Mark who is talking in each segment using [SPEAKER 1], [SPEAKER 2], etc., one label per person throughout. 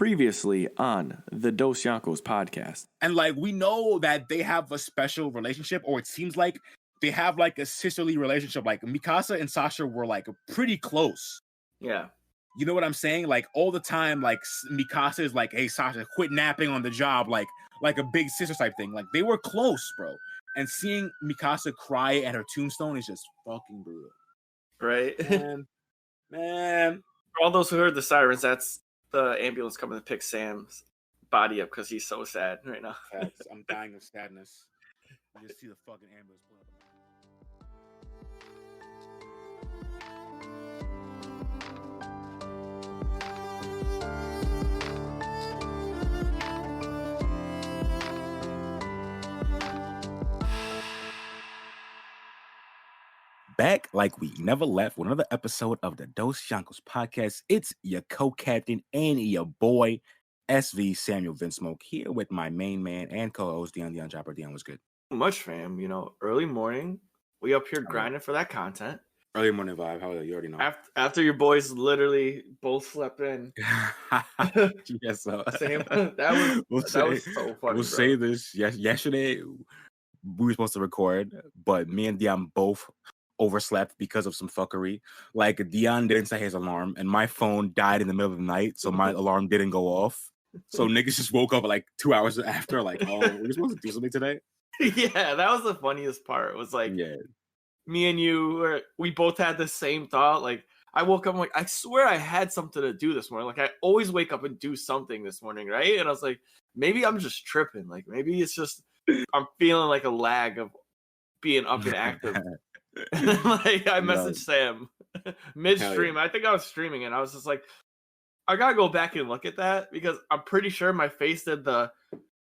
[SPEAKER 1] Previously on the Dosyonkos podcast.
[SPEAKER 2] And like we know that they have a special relationship, or it seems like they have like a sisterly relationship. Like Mikasa and Sasha were like pretty close.
[SPEAKER 3] Yeah.
[SPEAKER 2] You know what I'm saying? Like all the time, like Mikasa is like, "Hey Sasha, quit napping on the job," like a big sister type thing. Like they were close, bro. And seeing Mikasa cry at her tombstone is just fucking brutal.
[SPEAKER 3] Right.
[SPEAKER 2] Man.
[SPEAKER 3] For all those who heard the sirens, that's the ambulance coming to pick Sam's body up because he's so sad right now.
[SPEAKER 2] Facts. I'm dying of sadness. I just see the fucking ambulance pull up. Back like we never left with another episode of the Dosyonkos podcast. It's your co-captain and your boy, SV Samuel Vince Smoke, here with my main man and co-host, Untitled Chapter. Deion, was good.
[SPEAKER 3] Much, fam. You know, early morning. We up here grinding for that content.
[SPEAKER 2] Early morning vibe. How are you? Already know.
[SPEAKER 3] After your boys literally both slept in.
[SPEAKER 2] Yes, so.
[SPEAKER 3] Same. That was so funny.
[SPEAKER 2] We'll say this. Yesterday, we were supposed to record, but me and Deion both overslept because of some fuckery. Like Deion didn't set his alarm, and my phone died in the middle of the night, so my alarm didn't go off. So niggas just woke up like 2 hours after, like, oh, we're supposed to do something today.
[SPEAKER 3] Yeah, that was the funniest part. It was like, me and you, we both had the same thought. Like, I woke up, I'm like, I swear I had something to do this morning. Like, I always wake up and do something this morning, right? And I was like, maybe I'm just tripping. Like, maybe it's just I'm feeling like a lag of being up and active. Like I messaged Sam midstream. I think I was streaming, and I was just like, I gotta go back and look at that because I'm pretty sure my face did the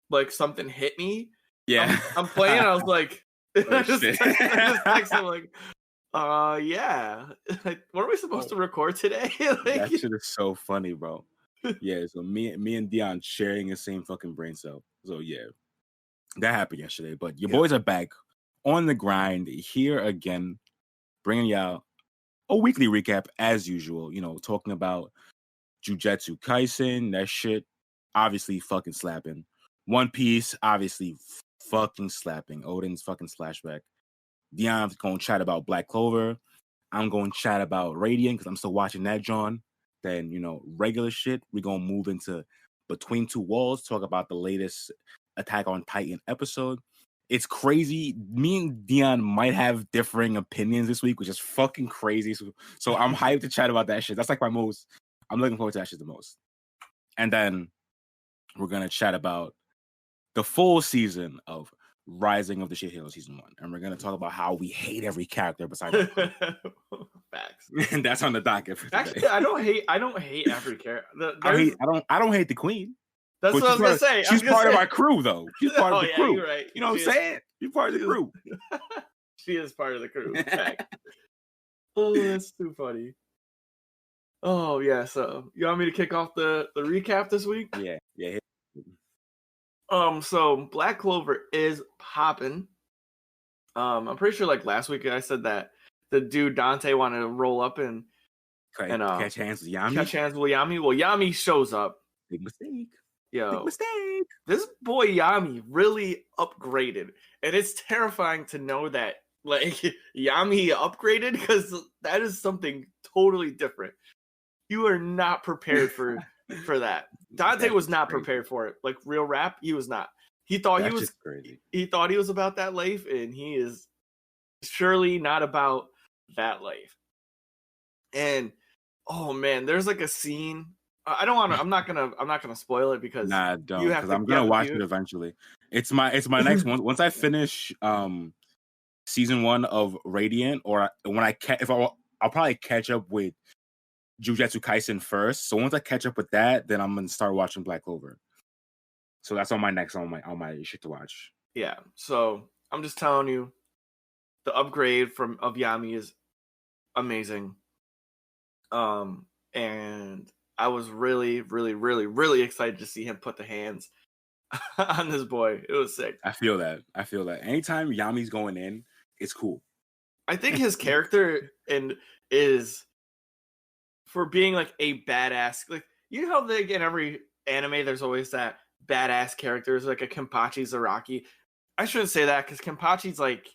[SPEAKER 3] like something hit me.
[SPEAKER 2] Yeah,
[SPEAKER 3] I'm playing. I was like, I just texted him like, yeah. Like, what are we supposed to record today? Like,
[SPEAKER 2] that shit is so funny, bro. Yeah, so me and Deion sharing the same fucking brain cell. So yeah, that happened yesterday. But your boys are back on the grind here again, bringing y'all a weekly recap as usual. You know, talking about Jujutsu Kaisen, that shit obviously fucking slapping. One Piece obviously fucking slapping. Odin's fucking slashback. Deion's going to chat about Black Clover. I'm going to chat about Radiant because I'm still watching that, John. Then, you know, regular shit. We're going to move into Between Two Walls, talk about the latest Attack on Titan episode. It's crazy. Me and Deion might have differing opinions this week, which is fucking crazy. So I'm hyped to chat about that shit. That's like I'm looking forward to that shit the most. And then we're going to chat about the full season of Rising of the Shithero Season 1. And we're going to talk about how we hate every character besides
[SPEAKER 3] facts.
[SPEAKER 2] And that's on the docket.
[SPEAKER 3] Actually, I don't hate every character.
[SPEAKER 2] I don't hate the queen.
[SPEAKER 3] That's what I was going to say.
[SPEAKER 2] She's part of our crew, though. She's part of the crew.
[SPEAKER 3] You're right.
[SPEAKER 2] You know what I'm saying? She's part of the crew.
[SPEAKER 3] She is part of the crew. Oh, that's too funny. Oh, yeah. So, you want me to kick off the recap this week?
[SPEAKER 2] Yeah.
[SPEAKER 3] So Black Clover is popping. I'm pretty sure like last week I said that the dude Dante wanted to roll up and
[SPEAKER 2] catch hands with Yami.
[SPEAKER 3] Well, Yami shows up.
[SPEAKER 2] Big mistake.
[SPEAKER 3] Yo, this boy Yami really upgraded, and it's terrifying to know that like Yami upgraded because that is something totally different. You are not prepared for that. Dante was not prepared for it. Like real rap, he was not. He thought he was crazy. He thought he was about that life, and he is surely not about that life. And oh man, there's like a scene. I don't want to. I'm not gonna spoil it because
[SPEAKER 2] don't. Because I'm gonna watch it eventually. It's my next one. Once I finish season 1 of Radiant, or when I'll probably catch up with Jujutsu Kaisen first. So once I catch up with that, then I'm gonna start watching Black Clover. So that's on my shit to watch.
[SPEAKER 3] Yeah. So I'm just telling you, the upgrade of Yami is amazing. And I was really, really, really, really excited to see him put the hands on this boy. It was sick.
[SPEAKER 2] I feel that. Anytime Yami's going in, it's cool.
[SPEAKER 3] I think his character is for being like a badass. Like you know how they get every anime, there's always that badass characters like a Kenpachi Zaraki. I shouldn't say that because Kenpachi's like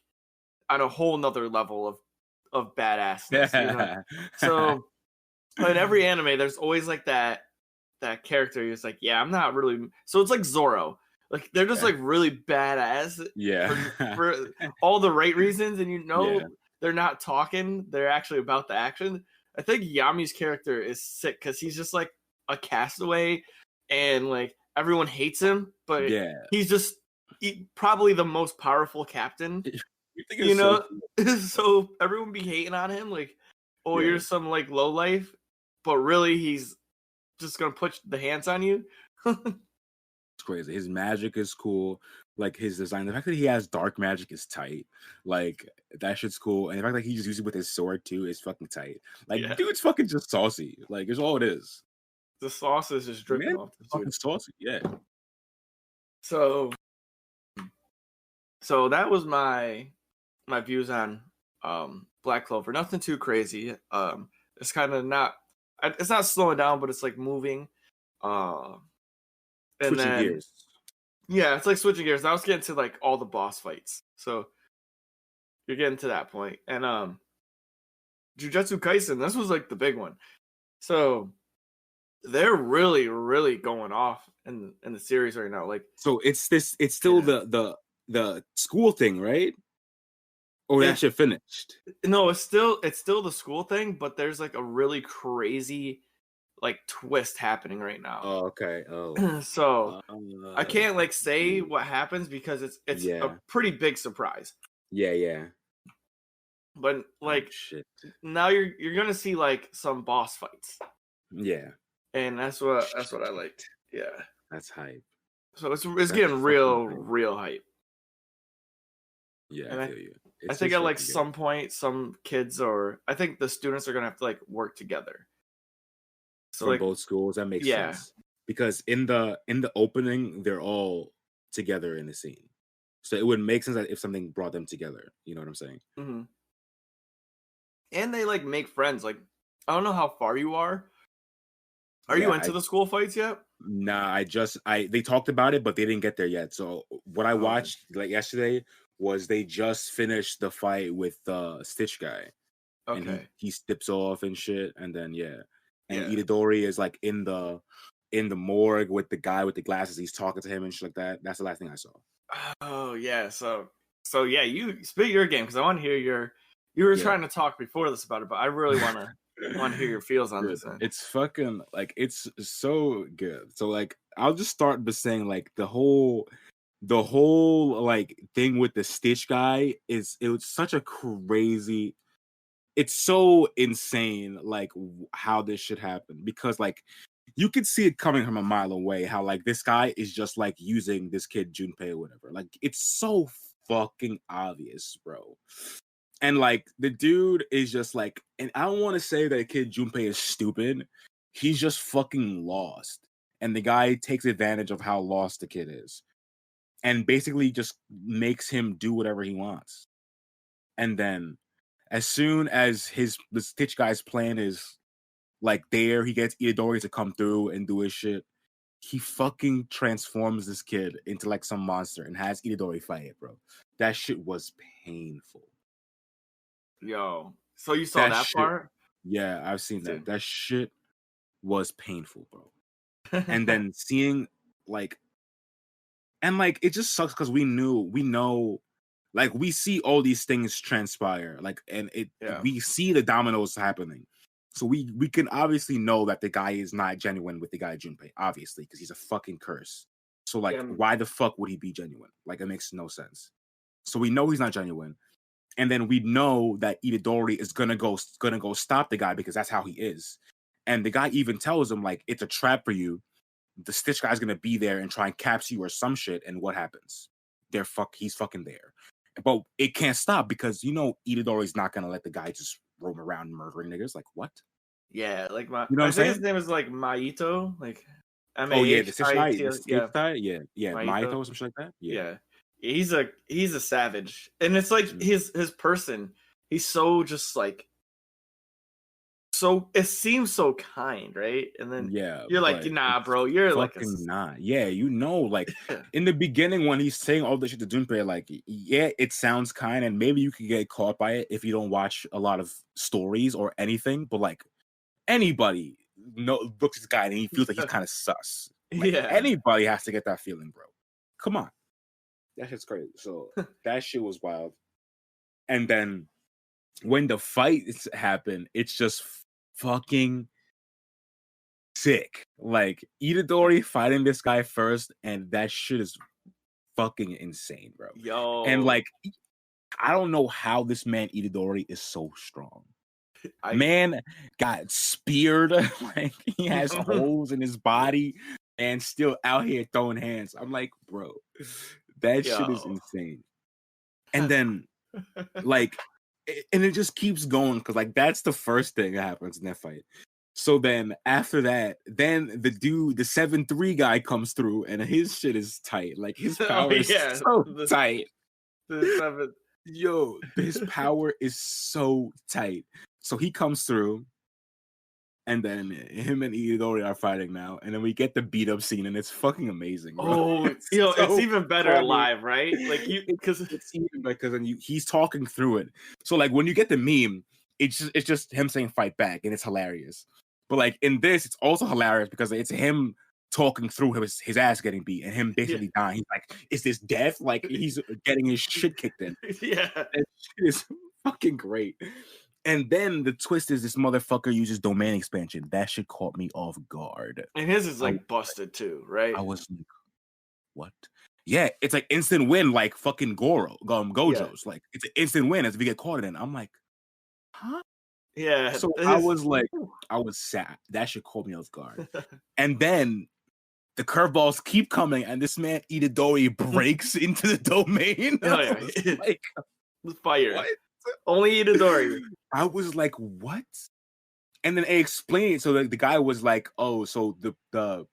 [SPEAKER 3] on a whole nother level of badassness. You know? So in every anime, there's always like that character who's like, yeah, I'm not really. So it's like Zoro. Like they're just like really badass. For all the right reasons, and they're not talking. They're actually about the action. I think Yami's character is sick because he's just like a castaway, and like everyone hates him, but he's just probably the most powerful captain. You know, so everyone be hating on him, like, oh, you're some like low life, but really he's just gonna put the hands on you.
[SPEAKER 2] It's crazy. His magic is cool. Like his design, the fact that he has dark magic is tight. Like that shit's cool, and the fact that he just uses it with his sword too is fucking tight. Like dude's fucking just saucy. Like it's all it is.
[SPEAKER 3] The sauce is just dripping off.
[SPEAKER 2] Fucking saucy, yeah.
[SPEAKER 3] So that was my views on Black Clover. Nothing too crazy. It's kind of not. It's not slowing down, but it's like moving. And
[SPEAKER 2] switching gears.
[SPEAKER 3] Yeah, it's like switching gears. Now it's getting to like all the boss fights. So you're getting to that point. And Jujutsu Kaisen, this was like the big one. So they're really, really going off in the series right now. Like,
[SPEAKER 2] so it's still the school thing, right? Or that shit finished?
[SPEAKER 3] No, it's still the school thing, but there's like a really crazy like twist happening right now.
[SPEAKER 2] Oh, okay. Oh,
[SPEAKER 3] so I can't like say what happens because it's a pretty big surprise.
[SPEAKER 2] Yeah.
[SPEAKER 3] But like now you're gonna see like some boss fights.
[SPEAKER 2] Yeah.
[SPEAKER 3] And that's what I liked. Yeah.
[SPEAKER 2] That's hype.
[SPEAKER 3] So it's getting real hype.
[SPEAKER 2] Yeah,
[SPEAKER 3] and
[SPEAKER 2] I feel you.
[SPEAKER 3] I think at like some point, some kids I think the students are gonna have to like work together. So
[SPEAKER 2] from
[SPEAKER 3] like
[SPEAKER 2] both schools, that makes sense. Because in the opening, they're all together in the scene, so it would make sense that if something brought them together. You know what I'm saying?
[SPEAKER 3] Mm-hmm. And they like make friends. Like I don't know how far you are. Are you into the school fights yet?
[SPEAKER 2] Nah, they talked about it, but they didn't get there yet. So what I watched like yesterday was they just finished the fight with the Stitch guy.
[SPEAKER 3] Okay.
[SPEAKER 2] And he steps off and shit, and then and Itadori is like in the morgue with the guy with the glasses. He's talking to him and shit like that. That's the last thing I saw.
[SPEAKER 3] Oh yeah, so yeah, you spit your game because I want to hear you were trying to talk before this about it, but I really want to hear your feels on this.
[SPEAKER 2] It's fucking like it's so good. So like I'll just start by saying like the whole like thing with the Stitch guy it was such a crazy. It's so insane, like how this should happen because like you could see it coming from a mile away. How like this guy is just like using this kid Junpei or whatever. Like it's so fucking obvious, bro. And like the dude is just like, and I don't want to say that kid Junpei is stupid. He's just fucking lost, and the guy takes advantage of how lost the kid is, and basically just makes him do whatever he wants, and then. As soon as the Stitch guy's plan is like there, he gets Itadori to come through and do his shit. He fucking transforms this kid into like some monster and has Itadori fight it, bro. That shit was painful.
[SPEAKER 3] Yo, so you saw that part?
[SPEAKER 2] Yeah, I've seen that. That shit was painful, bro. And then seeing like, and like it just sucks because we know. Like we see all these things transpire, like, and we see the dominoes happening, so we can obviously know that the guy is not genuine with the guy Junpei, obviously, because he's a fucking curse. So like, why the fuck would he be genuine? Like, it makes no sense. So we know he's not genuine, and then we know that Itadori is gonna go stop the guy because that's how he is. And the guy even tells him like, it's a trap for you. The Stitch guy's gonna be there and try and capture you or some shit. And what happens? He's fucking there. But it can't stop because Itadori's not gonna let the guy just roam around murdering niggas. Like what?
[SPEAKER 3] Yeah, like I
[SPEAKER 2] think
[SPEAKER 3] his name is like Maito, like
[SPEAKER 2] M-A-H-I-T-O. Oh yeah, the Stitch guy. Yeah, Maito or something like that.
[SPEAKER 3] Yeah, he's a savage, and it's like his person. He's so just like so it seems so kind, right? And then
[SPEAKER 2] Yeah,
[SPEAKER 3] you're like,
[SPEAKER 2] but
[SPEAKER 3] nah,
[SPEAKER 2] it's
[SPEAKER 3] bro, you're like a
[SPEAKER 2] fucking not. Yeah, you know, like
[SPEAKER 3] yeah.
[SPEAKER 2] in the beginning when he's saying all this shit to Junpei, like, yeah, it sounds kind, and maybe you could get caught by it if you don't watch a lot of stories or anything. But like anybody looks at this guy and he feels like he's kind of sus. Like
[SPEAKER 3] Yeah.
[SPEAKER 2] anybody has to get that feeling, bro. Come on, that shit's crazy. So that shit was wild. And then when the fights happen, it's just fucking sick. Like Itadori fighting this guy first, and that shit is fucking insane, bro. And
[SPEAKER 3] Yo,
[SPEAKER 2] like, I don't know how this man Itadori is so strong.
[SPEAKER 3] I
[SPEAKER 2] Man got speared, like he has holes in his body, and still out here throwing hands. I'm like, bro, that shit is
[SPEAKER 3] Yo.
[SPEAKER 2] insane. And then, like, and it just keeps going because, like, that's the first thing that happens in that fight. So then after that, then the 7-3 guy comes through and his shit is tight. Like his power is so tight.
[SPEAKER 3] The 7.
[SPEAKER 2] Yo, his power is so tight. So he comes through, and then him and Itadori are fighting now, and then we get the beat up scene, and it's fucking amazing, bro.
[SPEAKER 3] Oh, it's even better
[SPEAKER 2] funny.
[SPEAKER 3] live, right? Like because
[SPEAKER 2] it's even because then he's talking through it. So like when you get the meme, it's just him saying fight back, and it's hilarious. But like in this, it's also hilarious because it's him talking through his ass getting beat and him basically dying. He's like, "Is this death?" Like he's getting his shit kicked in.
[SPEAKER 3] Yeah,
[SPEAKER 2] that shit is fucking great. And then the twist is this motherfucker uses domain expansion. That shit caught me off guard.
[SPEAKER 3] and his is like busted too, right?
[SPEAKER 2] I was like, what? Yeah, it's like instant win, like fucking Gojo's. Like it's an instant win as if you get caught in. I'm like, huh?
[SPEAKER 3] Yeah.
[SPEAKER 2] So I was like, I was sad. That shit caught me off guard. And then the curveballs keep coming, and this man Itadori breaks into the domain.
[SPEAKER 3] Oh, yeah.
[SPEAKER 2] Like,
[SPEAKER 3] fire.
[SPEAKER 2] What?
[SPEAKER 3] Only Itadori.
[SPEAKER 2] I was like, what? And then they explained it. So the guy was like, oh, so the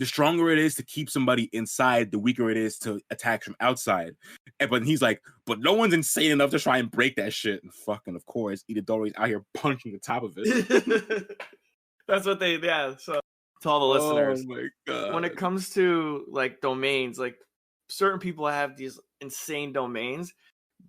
[SPEAKER 2] stronger it is to keep somebody inside, the weaker it is to attack from outside. But he's like, but no one's insane enough to try and break that shit. And fucking, of course, Itadori's out here punching the top of it.
[SPEAKER 3] That's what so to all the listeners.
[SPEAKER 2] Oh my God.
[SPEAKER 3] When it comes to like domains, like certain people have these insane domains,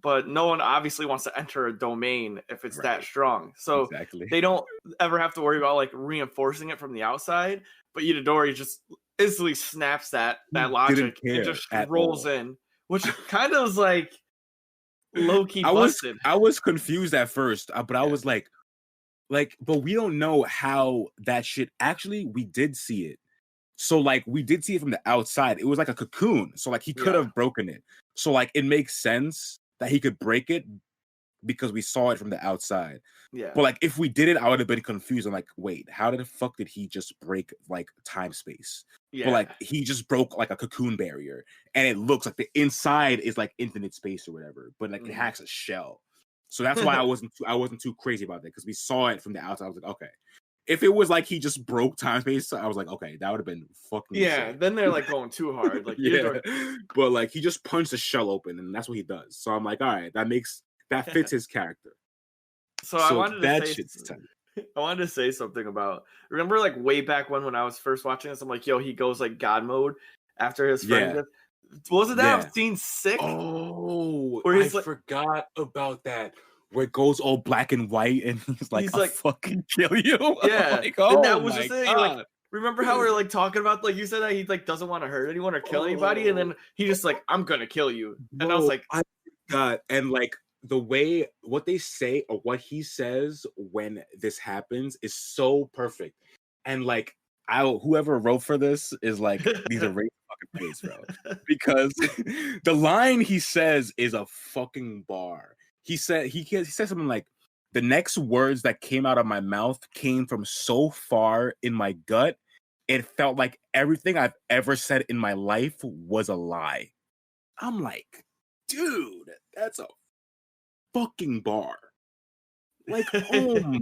[SPEAKER 3] but no one obviously wants to enter a domain if it's that strong. So
[SPEAKER 2] exactly.
[SPEAKER 3] They don't ever have to worry about like reinforcing it from the outside. But Itadori just instantly snaps that logic and just rolls in, which kind of was like low key busted.
[SPEAKER 2] I was confused at first, but I was like, but we don't know how that shit. Actually, we did see it. So like we did see it from the outside. It was like a cocoon. So like he could have broken it. So like it makes sense that he could break it because we saw it from the outside.
[SPEAKER 3] Yeah.
[SPEAKER 2] But like if we did it, I would have been confused. I'm like, wait, how the fuck did he just break like time space? Yeah. But like he just broke like a cocoon barrier, and it looks like the inside is like infinite space or whatever. But like it hacks a shell. So that's why I wasn't too crazy about that, because we saw it from the outside. I was like, okay. If it was like he just broke time space, I was like, okay, that would have been fucking insane.
[SPEAKER 3] Then they're like going too hard. Like
[SPEAKER 2] but like he just punched the shell open, and that's what he does. So I'm like, all right, that fits his character.
[SPEAKER 3] So I wanted to say something about, remember like way back when I was first watching this, I'm like, yo, he goes like God mode after his friend death. Wasn't that scene sick?
[SPEAKER 2] Oh, I forgot about that. Where it goes all black and white, and he's like, I'll fucking kill you.
[SPEAKER 3] Yeah.
[SPEAKER 2] Like,
[SPEAKER 3] and that was the thing. Like, remember how we were like talking about, like you said that he like doesn't want to hurt anyone or kill anybody, and then he just like, I'm gonna kill you. And I was like,
[SPEAKER 2] I forgot. And like the way what they say or what he says when this happens is so perfect. And like whoever wrote for this is like, these are great fucking plays, bro. Because the line he says is a fucking bar. He said something like, the next words that came out of my mouth came from so far in my gut, it felt like everything I've ever said in my life was a lie. I'm like, dude, that's a fucking bar. Like, oh my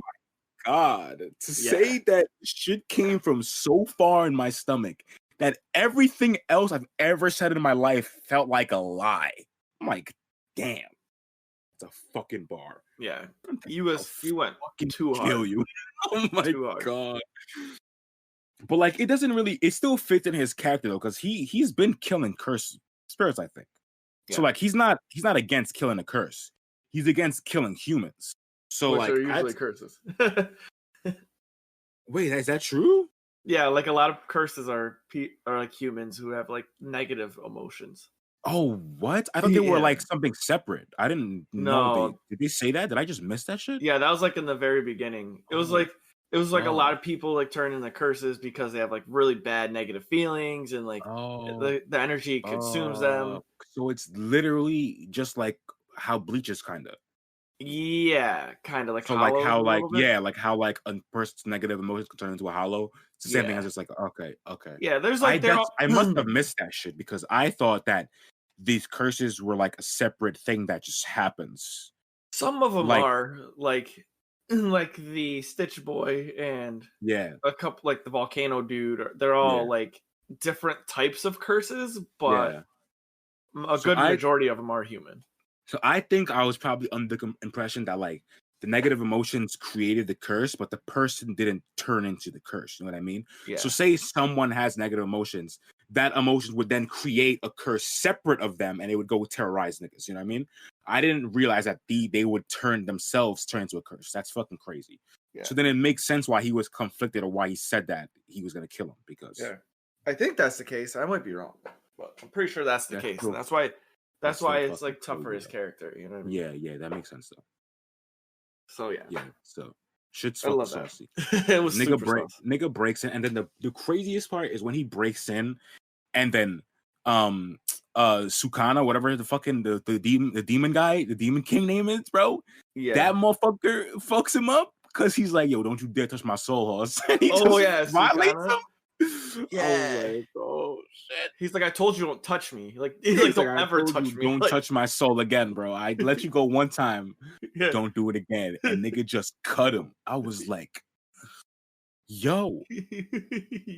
[SPEAKER 2] God. To say that shit came from so far in my stomach that everything else I've ever said in my life felt like a lie. I'm like, damn. It's a fucking bar.
[SPEAKER 3] Yeah,
[SPEAKER 2] I'm
[SPEAKER 3] he went
[SPEAKER 2] fucking
[SPEAKER 3] too
[SPEAKER 2] kill
[SPEAKER 3] hard.
[SPEAKER 2] you. Oh my
[SPEAKER 3] Too hard.
[SPEAKER 2] god. But like, it doesn't really. It still fits in his character though, because he's been killing cursed spirits, I think. So
[SPEAKER 3] Yeah.
[SPEAKER 2] like, he's not against killing a curse. He's against killing humans. So
[SPEAKER 3] Which
[SPEAKER 2] like,
[SPEAKER 3] are usually curses.
[SPEAKER 2] wait, is that true?
[SPEAKER 3] Yeah, like a lot of curses are like humans who have like negative emotions.
[SPEAKER 2] Oh, what? I thought they were
[SPEAKER 3] Yeah.
[SPEAKER 2] like something separate. I didn't know
[SPEAKER 3] No.
[SPEAKER 2] did they say that? Did I just miss that shit?
[SPEAKER 3] Yeah, that was like in the very beginning. It was like a lot of people like turn into curses because they have like really bad negative feelings and like the energy consumes them.
[SPEAKER 2] So it's literally just like how Bleach is kind of.
[SPEAKER 3] Yeah, kind of like
[SPEAKER 2] So like
[SPEAKER 3] hollows
[SPEAKER 2] how
[SPEAKER 3] a
[SPEAKER 2] like
[SPEAKER 3] little bit.
[SPEAKER 2] yeah, like how like a person's negative emotions can turn into a hollow. It's the same thing
[SPEAKER 3] Yeah.
[SPEAKER 2] as just like okay.
[SPEAKER 3] Yeah, there's like
[SPEAKER 2] I must have missed that shit because I thought that these curses were like a separate thing that just happens.
[SPEAKER 3] some of them
[SPEAKER 2] like-
[SPEAKER 3] are like the Stitch Boy and
[SPEAKER 2] Yeah.
[SPEAKER 3] a couple like the volcano dude. They're all
[SPEAKER 2] Yeah.
[SPEAKER 3] like different types of curses, but
[SPEAKER 2] Yeah.
[SPEAKER 3] a
[SPEAKER 2] So
[SPEAKER 3] good majority of them are human.
[SPEAKER 2] So I think I was probably under the impression that like the negative emotions created the curse, but the person didn't turn into the curse. You know what I mean?
[SPEAKER 3] Yeah.
[SPEAKER 2] So say someone has negative emotions, that emotions would then create a curse separate of them, and they would go terrorize niggas. You know what I mean? I didn't realize that they would turn into a curse. That's fucking crazy.
[SPEAKER 3] Yeah.
[SPEAKER 2] So then it makes sense why he was conflicted or why he said that he was gonna kill him because
[SPEAKER 3] I think that's the case. I might be wrong, but I'm pretty sure that's the case.
[SPEAKER 2] Cool.
[SPEAKER 3] And that's why it's
[SPEAKER 2] fucking
[SPEAKER 3] like tough for
[SPEAKER 2] cool,
[SPEAKER 3] his
[SPEAKER 2] yeah.
[SPEAKER 3] character. You know what I mean?
[SPEAKER 2] Yeah, that makes sense though.
[SPEAKER 3] So yeah.
[SPEAKER 2] Yeah, so shit's
[SPEAKER 3] I
[SPEAKER 2] fucking
[SPEAKER 3] love that.
[SPEAKER 2] saucy.
[SPEAKER 3] It was super saucy.
[SPEAKER 2] Nigga breaks in, and then the craziest part is when he breaks in, and then Sukana, whatever the demon guy, the demon king name is, bro.
[SPEAKER 3] Yeah.
[SPEAKER 2] That motherfucker fucks him up because he's like, yo, don't you dare touch my soul horse. And he violates
[SPEAKER 3] Sukana.
[SPEAKER 2] him.
[SPEAKER 3] Yeah.
[SPEAKER 2] Oh shit.
[SPEAKER 3] He's like, I told you don't touch me. He's like, don't ever touch me.
[SPEAKER 2] Don't
[SPEAKER 3] like,
[SPEAKER 2] touch my soul again, bro. I let you go one time.
[SPEAKER 3] Yeah.
[SPEAKER 2] Don't do it again. And nigga just cut him. I was like, yo,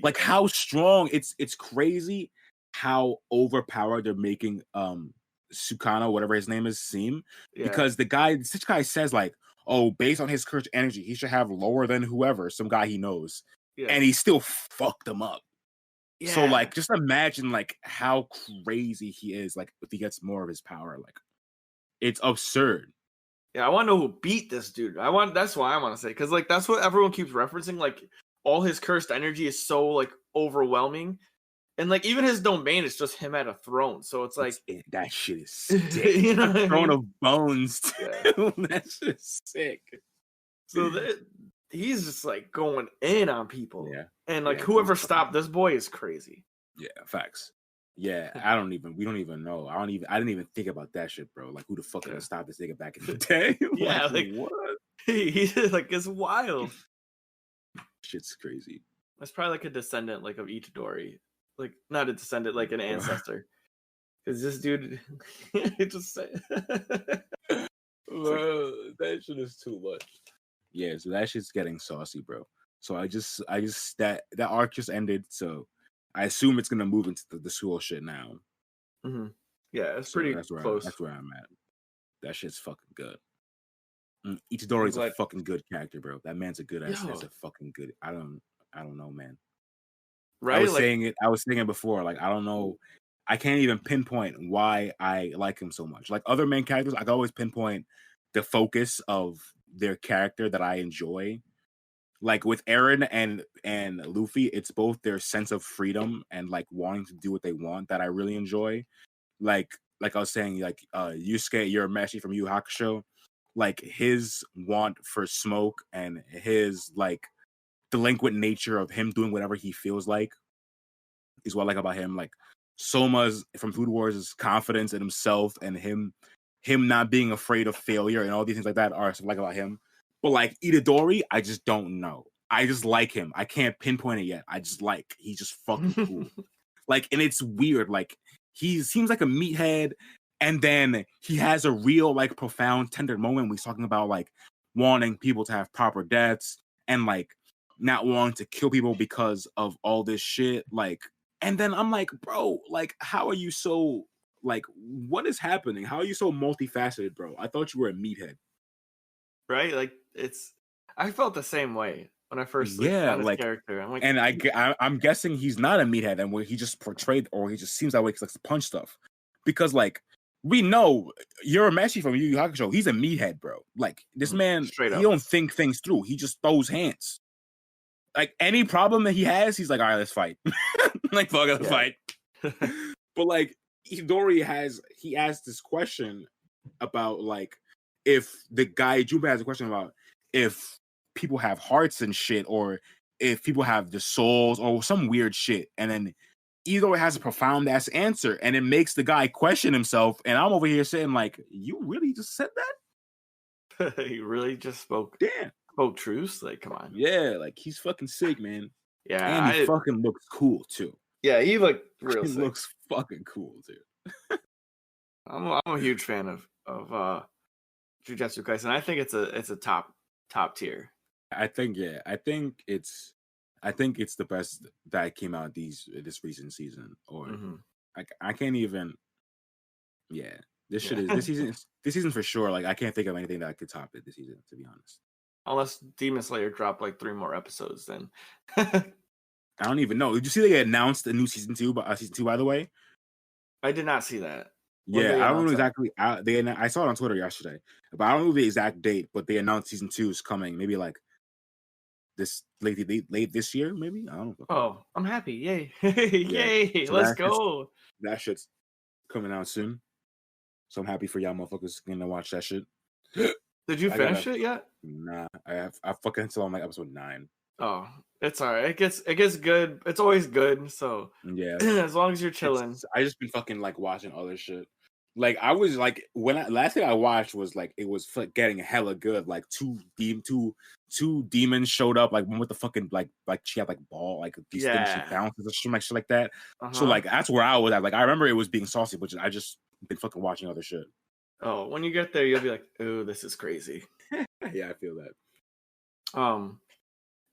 [SPEAKER 2] like how strong. It's crazy how overpowered they're making Sukana, whatever his name is, seem.
[SPEAKER 3] Yeah.
[SPEAKER 2] Because this guy says like, oh, based on his cursed energy, he should have lower than whoever, some guy he knows.
[SPEAKER 3] Yeah.
[SPEAKER 2] And he still fucked him up.
[SPEAKER 3] Yeah.
[SPEAKER 2] So like, just imagine like how crazy he is. Like if he gets more of his power, like it's absurd.
[SPEAKER 3] Yeah, I want to know who beat this dude. That's why I want to say, because like that's what everyone keeps referencing. Like all his cursed energy is so like overwhelming, and like even his domain is just him at a throne. So it's like
[SPEAKER 2] that shit is sick.
[SPEAKER 3] You know
[SPEAKER 2] A throne of bones.
[SPEAKER 3] Yeah.
[SPEAKER 2] That's just sick.
[SPEAKER 3] So he's just like going in on people.
[SPEAKER 2] Yeah.
[SPEAKER 3] And like
[SPEAKER 2] Yeah,
[SPEAKER 3] whoever
[SPEAKER 2] he's
[SPEAKER 3] stopped this boy is crazy.
[SPEAKER 2] Yeah, facts. Yeah, we don't even know. I didn't even think about that shit, bro. Like who the fuck gonna stop this nigga back in the day?
[SPEAKER 3] Yeah, like
[SPEAKER 2] what?
[SPEAKER 3] He's like, it's wild.
[SPEAKER 2] Shit's crazy.
[SPEAKER 3] That's probably like a descendant like of Itadori. Like not a descendant, like an ancestor. Because this dude it just said
[SPEAKER 2] that shit is too much. Yeah, so that shit's getting saucy, bro. So I just that arc just ended, so I assume it's gonna move into the school shit now.
[SPEAKER 3] Mm-hmm. Yeah, it's pretty close.
[SPEAKER 2] That's where I'm at. That shit's fucking good. Itadori's a fucking good character, bro. That man's a good ass. That's a fucking good. I don't know, man.
[SPEAKER 3] Right?
[SPEAKER 2] I was saying it before. Like I don't know. I can't even pinpoint why I like him so much. Like other main characters, I can always pinpoint the focus of their character that I enjoy. Like with Eren and Luffy, it's both their sense of freedom and like wanting to do what they want that I really enjoy. Like I was saying, like Yusuke Urameshi from Yu Yu Hakusho, like his want for smoke and his like delinquent nature of him doing whatever he feels like is what I like about him. Like Soma's from Food Wars' is confidence in himself and him not being afraid of failure and all these things like that are something I like about him. But like Itadori, I just don't know. I just like him. I can't pinpoint it yet. He's just fucking cool. Like, and it's weird. Like he seems like a meathead, and then he has a real like profound tender moment when he's talking about like wanting people to have proper deaths and like not wanting to kill people because of all this shit. Like, and then I'm like, bro, like, how are you so Like, what is happening? How are you so multifaceted, bro? I thought you were a meathead.
[SPEAKER 3] Right? Like I felt the same way when I first
[SPEAKER 2] Yeah,
[SPEAKER 3] got his
[SPEAKER 2] like,
[SPEAKER 3] character. I'm like,
[SPEAKER 2] and I'm guessing he's not a meathead, and where he just portrayed, or he just seems that way because he likes to punch stuff. Because like we know Urameshi from Yu Yu Hakusho, he's a meathead, bro. Like this man,
[SPEAKER 3] straight
[SPEAKER 2] he
[SPEAKER 3] up.
[SPEAKER 2] don't think things through. He just throws hands. Like any problem that he has, he's like, all right, let's fight. Like fuck, let's fight. But like Itadori he asked this question about like if the guy Junpei has a question about if people have hearts and shit, or if people have the souls or some weird shit, and then Itadori has a profound ass answer, and it makes the guy question himself. And I'm over here saying like, you really just said that?
[SPEAKER 3] He really just spoke truth. Like, come on.
[SPEAKER 2] Yeah, like he's fucking sick, man.
[SPEAKER 3] Yeah,
[SPEAKER 2] and he fucking looks cool too.
[SPEAKER 3] Yeah, he looked real sick.
[SPEAKER 2] Looks fucking cool too.
[SPEAKER 3] I'm a huge fan of Jujutsu Kaisen. I think it's a top tier.
[SPEAKER 2] I think it's the best that came out this recent season. Or I can't even. Yeah, this season for sure. Like I can't think of anything that could top it this season, to be honest.
[SPEAKER 3] Unless Demon Slayer dropped like 3 more episodes, then.
[SPEAKER 2] I don't even know. Did you see they announced a new season 2? Season 2, by the way.
[SPEAKER 3] I did not see that.
[SPEAKER 2] Yeah, I don't know exactly. I saw it on Twitter yesterday, but I don't know the exact date. But they announced season 2 is coming. Maybe like this late this year. Maybe I don't know.
[SPEAKER 3] Oh, I'm happy! Yay! Yay! So let's go.
[SPEAKER 2] That shit's coming out soon. So I'm happy for y'all motherfuckers gonna watch that shit.
[SPEAKER 3] Did you finish it yet?
[SPEAKER 2] Nah, I fucking until I'm like episode 9.
[SPEAKER 3] Oh, it's all right. It gets good. It's always good. So
[SPEAKER 2] yeah,
[SPEAKER 3] as long as you're chilling.
[SPEAKER 2] I just been fucking like watching other shit. Like I was like last thing I watched was like it was getting hella good. Like two demons showed up. Like one with the fucking like she had like ball like these things she bounces and shit like that. So like that's where I was at. Like I remember it was being saucy, but I just been fucking watching other shit.
[SPEAKER 3] Oh, when you get there, you'll be like, "Oh, this is crazy."
[SPEAKER 2] Yeah, I feel that.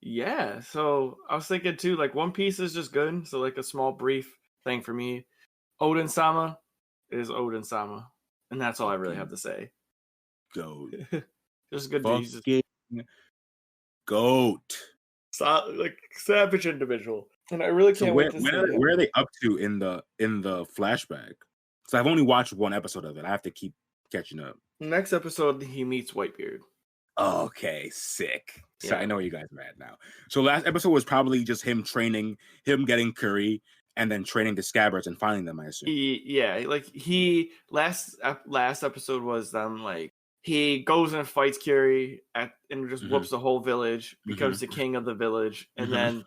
[SPEAKER 3] Yeah. So I was thinking too, like One Piece is just good. So like a small brief thing for me. Odin-sama is Odin-sama, and that's all I really have to say.
[SPEAKER 2] Goat.
[SPEAKER 3] Just good.
[SPEAKER 2] Goat.
[SPEAKER 3] Like savage individual, and I really can't wait to see him.
[SPEAKER 2] Where are they up to in the flashback? So I've only watched one episode of it. I have to keep catching up.
[SPEAKER 3] Next episode, he meets Whitebeard.
[SPEAKER 2] Okay, sick. So I know where you guys are at now. So last episode was probably just him training, him getting curry, and then training the scabbards and finding them, I assume. Last episode was them like he goes and fights Curie and just whoops the whole village, becomes the king of the village, and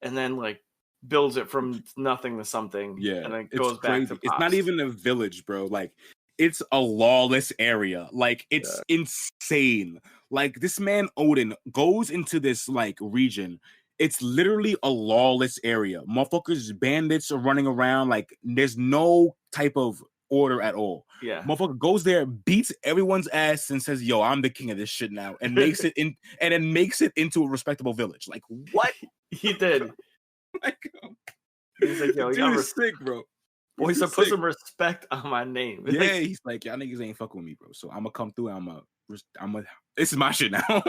[SPEAKER 2] then like builds it from nothing to something. Yeah, and then goes back to Pops. It's not even a village, bro. Like it's a lawless area. Like it's insane. Like this man Odin goes into this like region. It's literally a lawless area. Motherfuckers, bandits are running around. Like there's no type of order at all.
[SPEAKER 3] Yeah.
[SPEAKER 2] Motherfucker goes there, beats everyone's ass, and says, "Yo, I'm the king of this shit now," and makes it into a respectable village. Like what?
[SPEAKER 3] He did.
[SPEAKER 2] Like,
[SPEAKER 3] he's like, "Yo,
[SPEAKER 2] dude is sick, bro."
[SPEAKER 3] Boy, so put some respect on my name.
[SPEAKER 2] Yeah, like, he's like, "Y'all niggas ain't fucking with me, bro. So I'm gonna come through. And this is my shit now."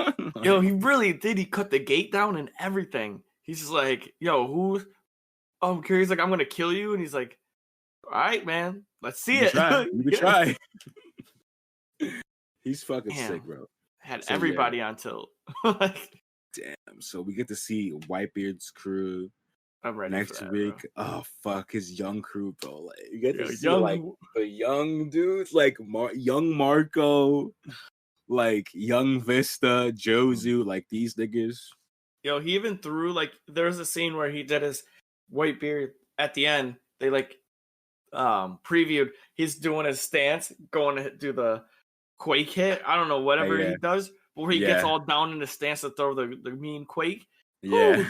[SPEAKER 3] Yo, he really did. He cut the gate down and everything. He's just like, "Yo, who?" Curie's like, "I'm gonna kill you," and he's like, "All right, man, let's see it."
[SPEAKER 2] You can try. He's fucking sick, bro.
[SPEAKER 3] Had everybody on tilt.
[SPEAKER 2] Damn. So we get to see Whitebeard's crew.
[SPEAKER 3] I'm ready
[SPEAKER 2] next
[SPEAKER 3] for that,
[SPEAKER 2] week.
[SPEAKER 3] Bro.
[SPEAKER 2] Oh fuck, his young crew, bro. Like you get to see like the young dudes, like young Marco, like young Vista, Jozu, like these niggas.
[SPEAKER 3] Yo, he even threw like there's a scene where he did his Whitebeard at the end. They like previewed he's doing his stance, going to do the quake hit. I don't know, whatever he does, but where he gets all down in the stance to throw the mean quake.
[SPEAKER 2] Yeah.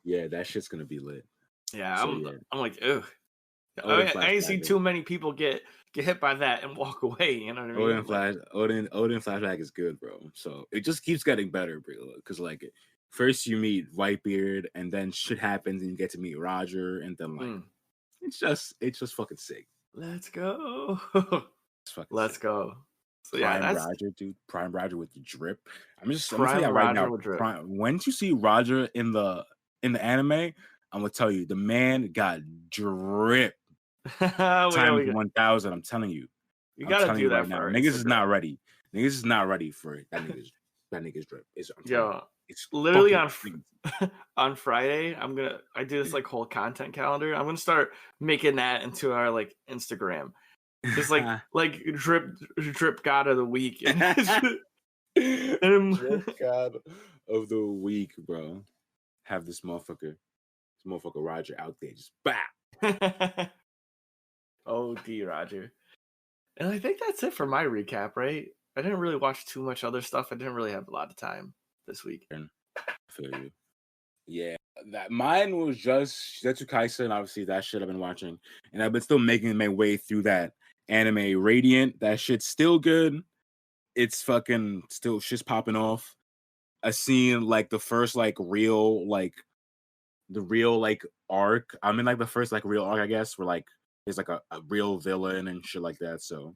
[SPEAKER 2] Yeah, that shit's gonna be lit.
[SPEAKER 3] Yeah, so, I'm like, ugh. I ain't seen too many people get hit by that and walk away. You know what I mean?
[SPEAKER 2] Odin flashback is good, bro. So it just keeps getting better, bro. Because like first you meet Whitebeard, and then shit happens, and you get to meet Roger, and then like It's just fucking sick.
[SPEAKER 3] Let's go.
[SPEAKER 2] It's fucking
[SPEAKER 3] Let's
[SPEAKER 2] sick.
[SPEAKER 3] go. So
[SPEAKER 2] Prime
[SPEAKER 3] that's
[SPEAKER 2] Roger, dude. Prime Roger with the drip. I'm gonna tell
[SPEAKER 3] Prime
[SPEAKER 2] you that right
[SPEAKER 3] Roger
[SPEAKER 2] now.
[SPEAKER 3] with drip.
[SPEAKER 2] Once you see Roger in the anime, I'm gonna tell you the man got drip times 1000. I'm telling you.
[SPEAKER 3] You
[SPEAKER 2] I'm
[SPEAKER 3] gotta
[SPEAKER 2] telling
[SPEAKER 3] do
[SPEAKER 2] you
[SPEAKER 3] that
[SPEAKER 2] right now.
[SPEAKER 3] for
[SPEAKER 2] Niggas
[SPEAKER 3] Instagram.
[SPEAKER 2] is not ready. Niggas is not ready for it. That nigga's drip. It's
[SPEAKER 3] literally
[SPEAKER 2] fucking
[SPEAKER 3] on Friday, I do this like whole content calendar. I'm gonna start making that into our like Instagram. Just like drip god of the week.
[SPEAKER 2] Drip god of the week, bro. Have this motherfucker Roger out there just bap.
[SPEAKER 3] Oh, D Roger. And I think that's it for my recap, right? I didn't really watch too much other stuff. I didn't really have a lot of time this week.
[SPEAKER 2] I feel you. Yeah, that mine was just Jujutsu Kaisen. Obviously, that shit I've been watching, and I've been still making my way through that anime Radiant. That shit's still good. It's fucking still shit's popping off. I seen like the first like real like the real like arc. I'm in like the first like real arc, I guess, where like there's like a real villain and shit like that. So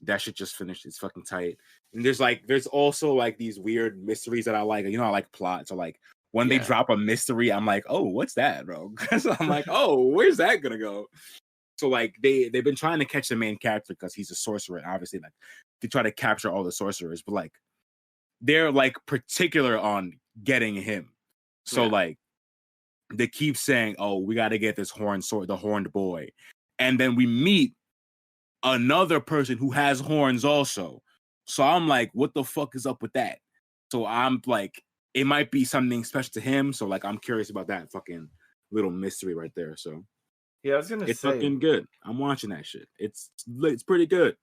[SPEAKER 2] that shit just finished. It's fucking tight. And there's also like these weird mysteries that I like. You know, I like plot. So like when they drop a mystery, I'm like, oh, what's that, bro? Because I'm like, oh, where's that gonna go? So like they've been trying to catch the main character because he's a sorcerer. And obviously, like they try to capture all the sorcerers, but like they're like particular on getting him. So like they keep saying, oh, we got to get this the horned boy. And then we meet another person who has horns also. So I'm like, what the fuck is up with that? So I'm like, it might be something special to him. So like, I'm curious about that fucking little mystery right there. So
[SPEAKER 3] yeah, I was gonna say
[SPEAKER 2] it's fucking good. I'm watching that shit. It's pretty good.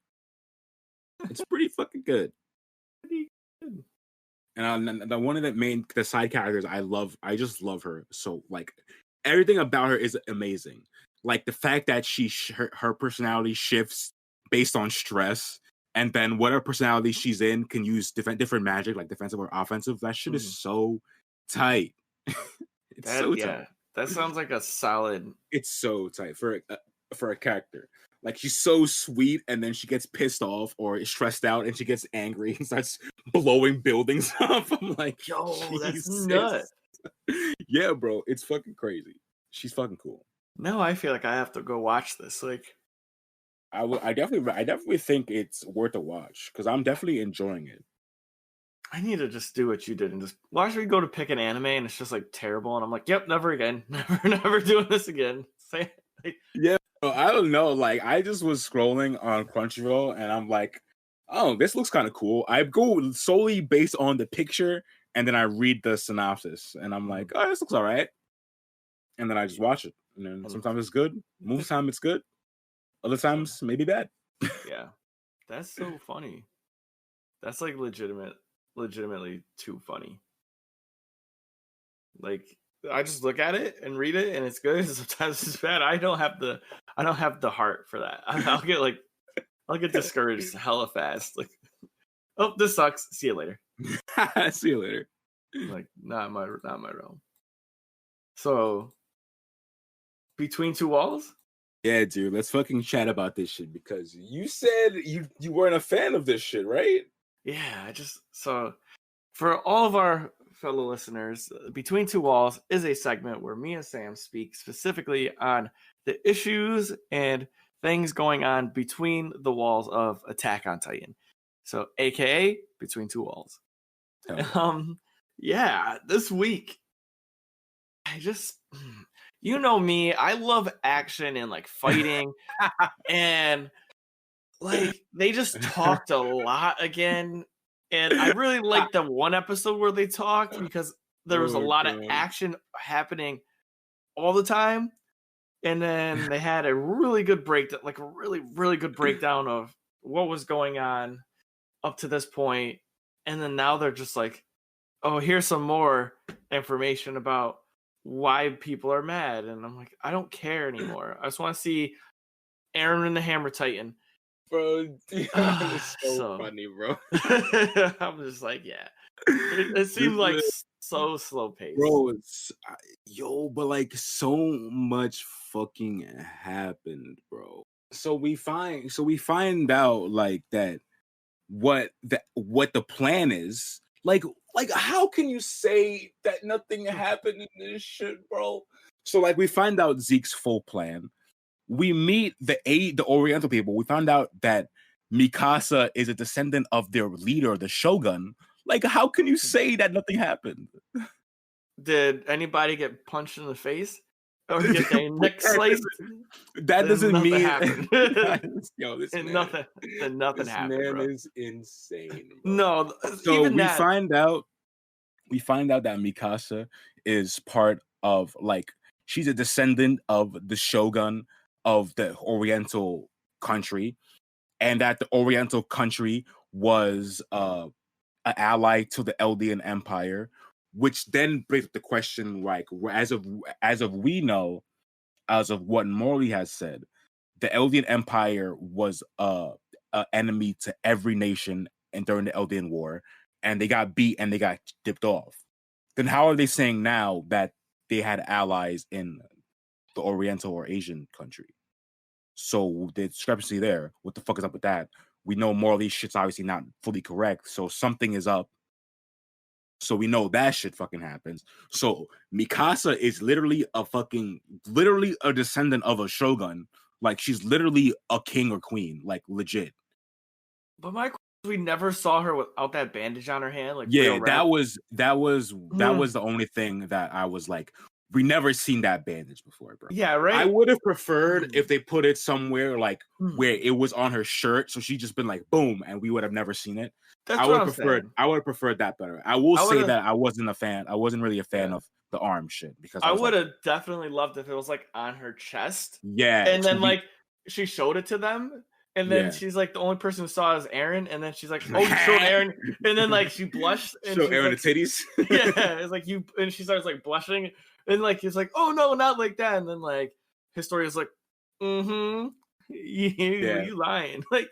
[SPEAKER 2] It's pretty fucking good. And the one of the side characters I just love her. So like everything about her is amazing. Like the fact that her personality shifts based on stress, and then whatever personality she's in can use different magic, like defensive or offensive. That shit is so tight. It's so tight.
[SPEAKER 3] That sounds like a solid.
[SPEAKER 2] It's so tight for a character. Like she's so sweet, and then she gets pissed off or stressed out, and she gets angry and starts blowing buildings up. I'm like,
[SPEAKER 3] yo,
[SPEAKER 2] Jesus.
[SPEAKER 3] that's nuts.
[SPEAKER 2] Yeah, bro, it's fucking crazy. She's fucking cool.
[SPEAKER 3] No, I feel like I have to go watch this. Like,
[SPEAKER 2] I definitely think it's worth a watch because I'm definitely enjoying it.
[SPEAKER 3] I need to just do what you did and just watch me go to pick an anime and it's just like terrible, and I'm like, yep, never again, never doing this again.
[SPEAKER 2] Yeah. I don't know. Like, I just was scrolling on Crunchyroll and I'm like, oh, this looks kind of cool. I go solely based on the picture and then I read the synopsis and I'm like, oh, this looks all right. And then I just watch it. And then sometimes it's good. Most of the time it's good. Other times maybe bad.
[SPEAKER 3] Yeah. That's so funny. That's like legitimately too funny. Like, I just look at it and read it and it's good. Sometimes it's bad. I don't have the heart for that. I'll get discouraged hella fast. Like, oh, this sucks. See you later.
[SPEAKER 2] See you later.
[SPEAKER 3] Like, not my realm. So, Between Two Walls?
[SPEAKER 2] Yeah, dude, let's fucking chat about this shit because you said you weren't a fan of this shit, right?
[SPEAKER 3] Yeah, so for all of our fellow listeners, Between Two Walls is a segment where me and Sam speak specifically on the issues and things going on between the walls of Attack on Titan. So, aka Between Two Walls. Yeah, this week, I just, you know me, I love action and like fighting, and like they just talked a lot again. And I really liked the one episode where they talked because there was a lot of action happening all the time. And then they had a really good breakdown, like a really, really good breakdown of what was going on up to this point. And then now they're just like, oh, here's some more information about why people are mad. And I'm like, I don't care anymore. I just want to see Aaron and the Hammer Titan.
[SPEAKER 2] Bro, it's so funny, bro.
[SPEAKER 3] I'm just like, yeah. It seemed like so slow paced.
[SPEAKER 2] Bro, but like so much fucking happened, bro. So we find out like that what the plan is. Like how can you say that nothing happened in this shit, bro? So like we find out Zeke's full plan. We meet the Oriental people. We found out that Mikasa is a descendant of their leader, the Shogun. Like, how can you say that nothing happened?
[SPEAKER 3] Did anybody get punched in the face or get their neck sliced?
[SPEAKER 2] That doesn't mean
[SPEAKER 3] happened.
[SPEAKER 2] Yo, this man,
[SPEAKER 3] nothing
[SPEAKER 2] this
[SPEAKER 3] happened.
[SPEAKER 2] Man
[SPEAKER 3] bro.
[SPEAKER 2] is insane. Bro.
[SPEAKER 3] No,
[SPEAKER 2] so
[SPEAKER 3] even
[SPEAKER 2] we
[SPEAKER 3] that.
[SPEAKER 2] find out that Mikasa is part of like she's a descendant of the Shogun of the Oriental country, and that the Oriental country was an ally to the Eldian Empire, which then brings up the question, like, as of what Morley has said, the Eldian Empire was a enemy to every nation and during the Eldian War, and they got beat and they got dipped off. Then how are they saying now that they had allies in the Oriental or Asian country? So the discrepancy there. What the fuck is up with that? We know Morley's shit's obviously not fully correct, so something is up. So we know that shit fucking happens. So Mikasa is literally a descendant of a shogun. Like she's literally a king or queen, like legit.
[SPEAKER 3] But my we never saw her without that bandage on her hand. Like
[SPEAKER 2] yeah, that was the only thing that I was like, we never seen that bandage before, bro.
[SPEAKER 3] Yeah, right.
[SPEAKER 2] I would have preferred if they put it somewhere like where it was on her shirt, so she just been like boom, and we would have never seen it.
[SPEAKER 3] That's
[SPEAKER 2] I would have preferred that better. I will say that I wasn't a fan. I wasn't really a fan of the arm shit because
[SPEAKER 3] I would have definitely loved if it was like on her chest.
[SPEAKER 2] Yeah,
[SPEAKER 3] and then like she showed it to them. And then she's like, the only person who saw is Aaron. And then she's like, oh, you showed Aaron. And then like she blushed. And
[SPEAKER 2] show Aaron
[SPEAKER 3] like,
[SPEAKER 2] the titties.
[SPEAKER 3] yeah, it's like you. And she starts like blushing. And like he's like, oh no, not like that. And then like Historia's like, you lying. Like,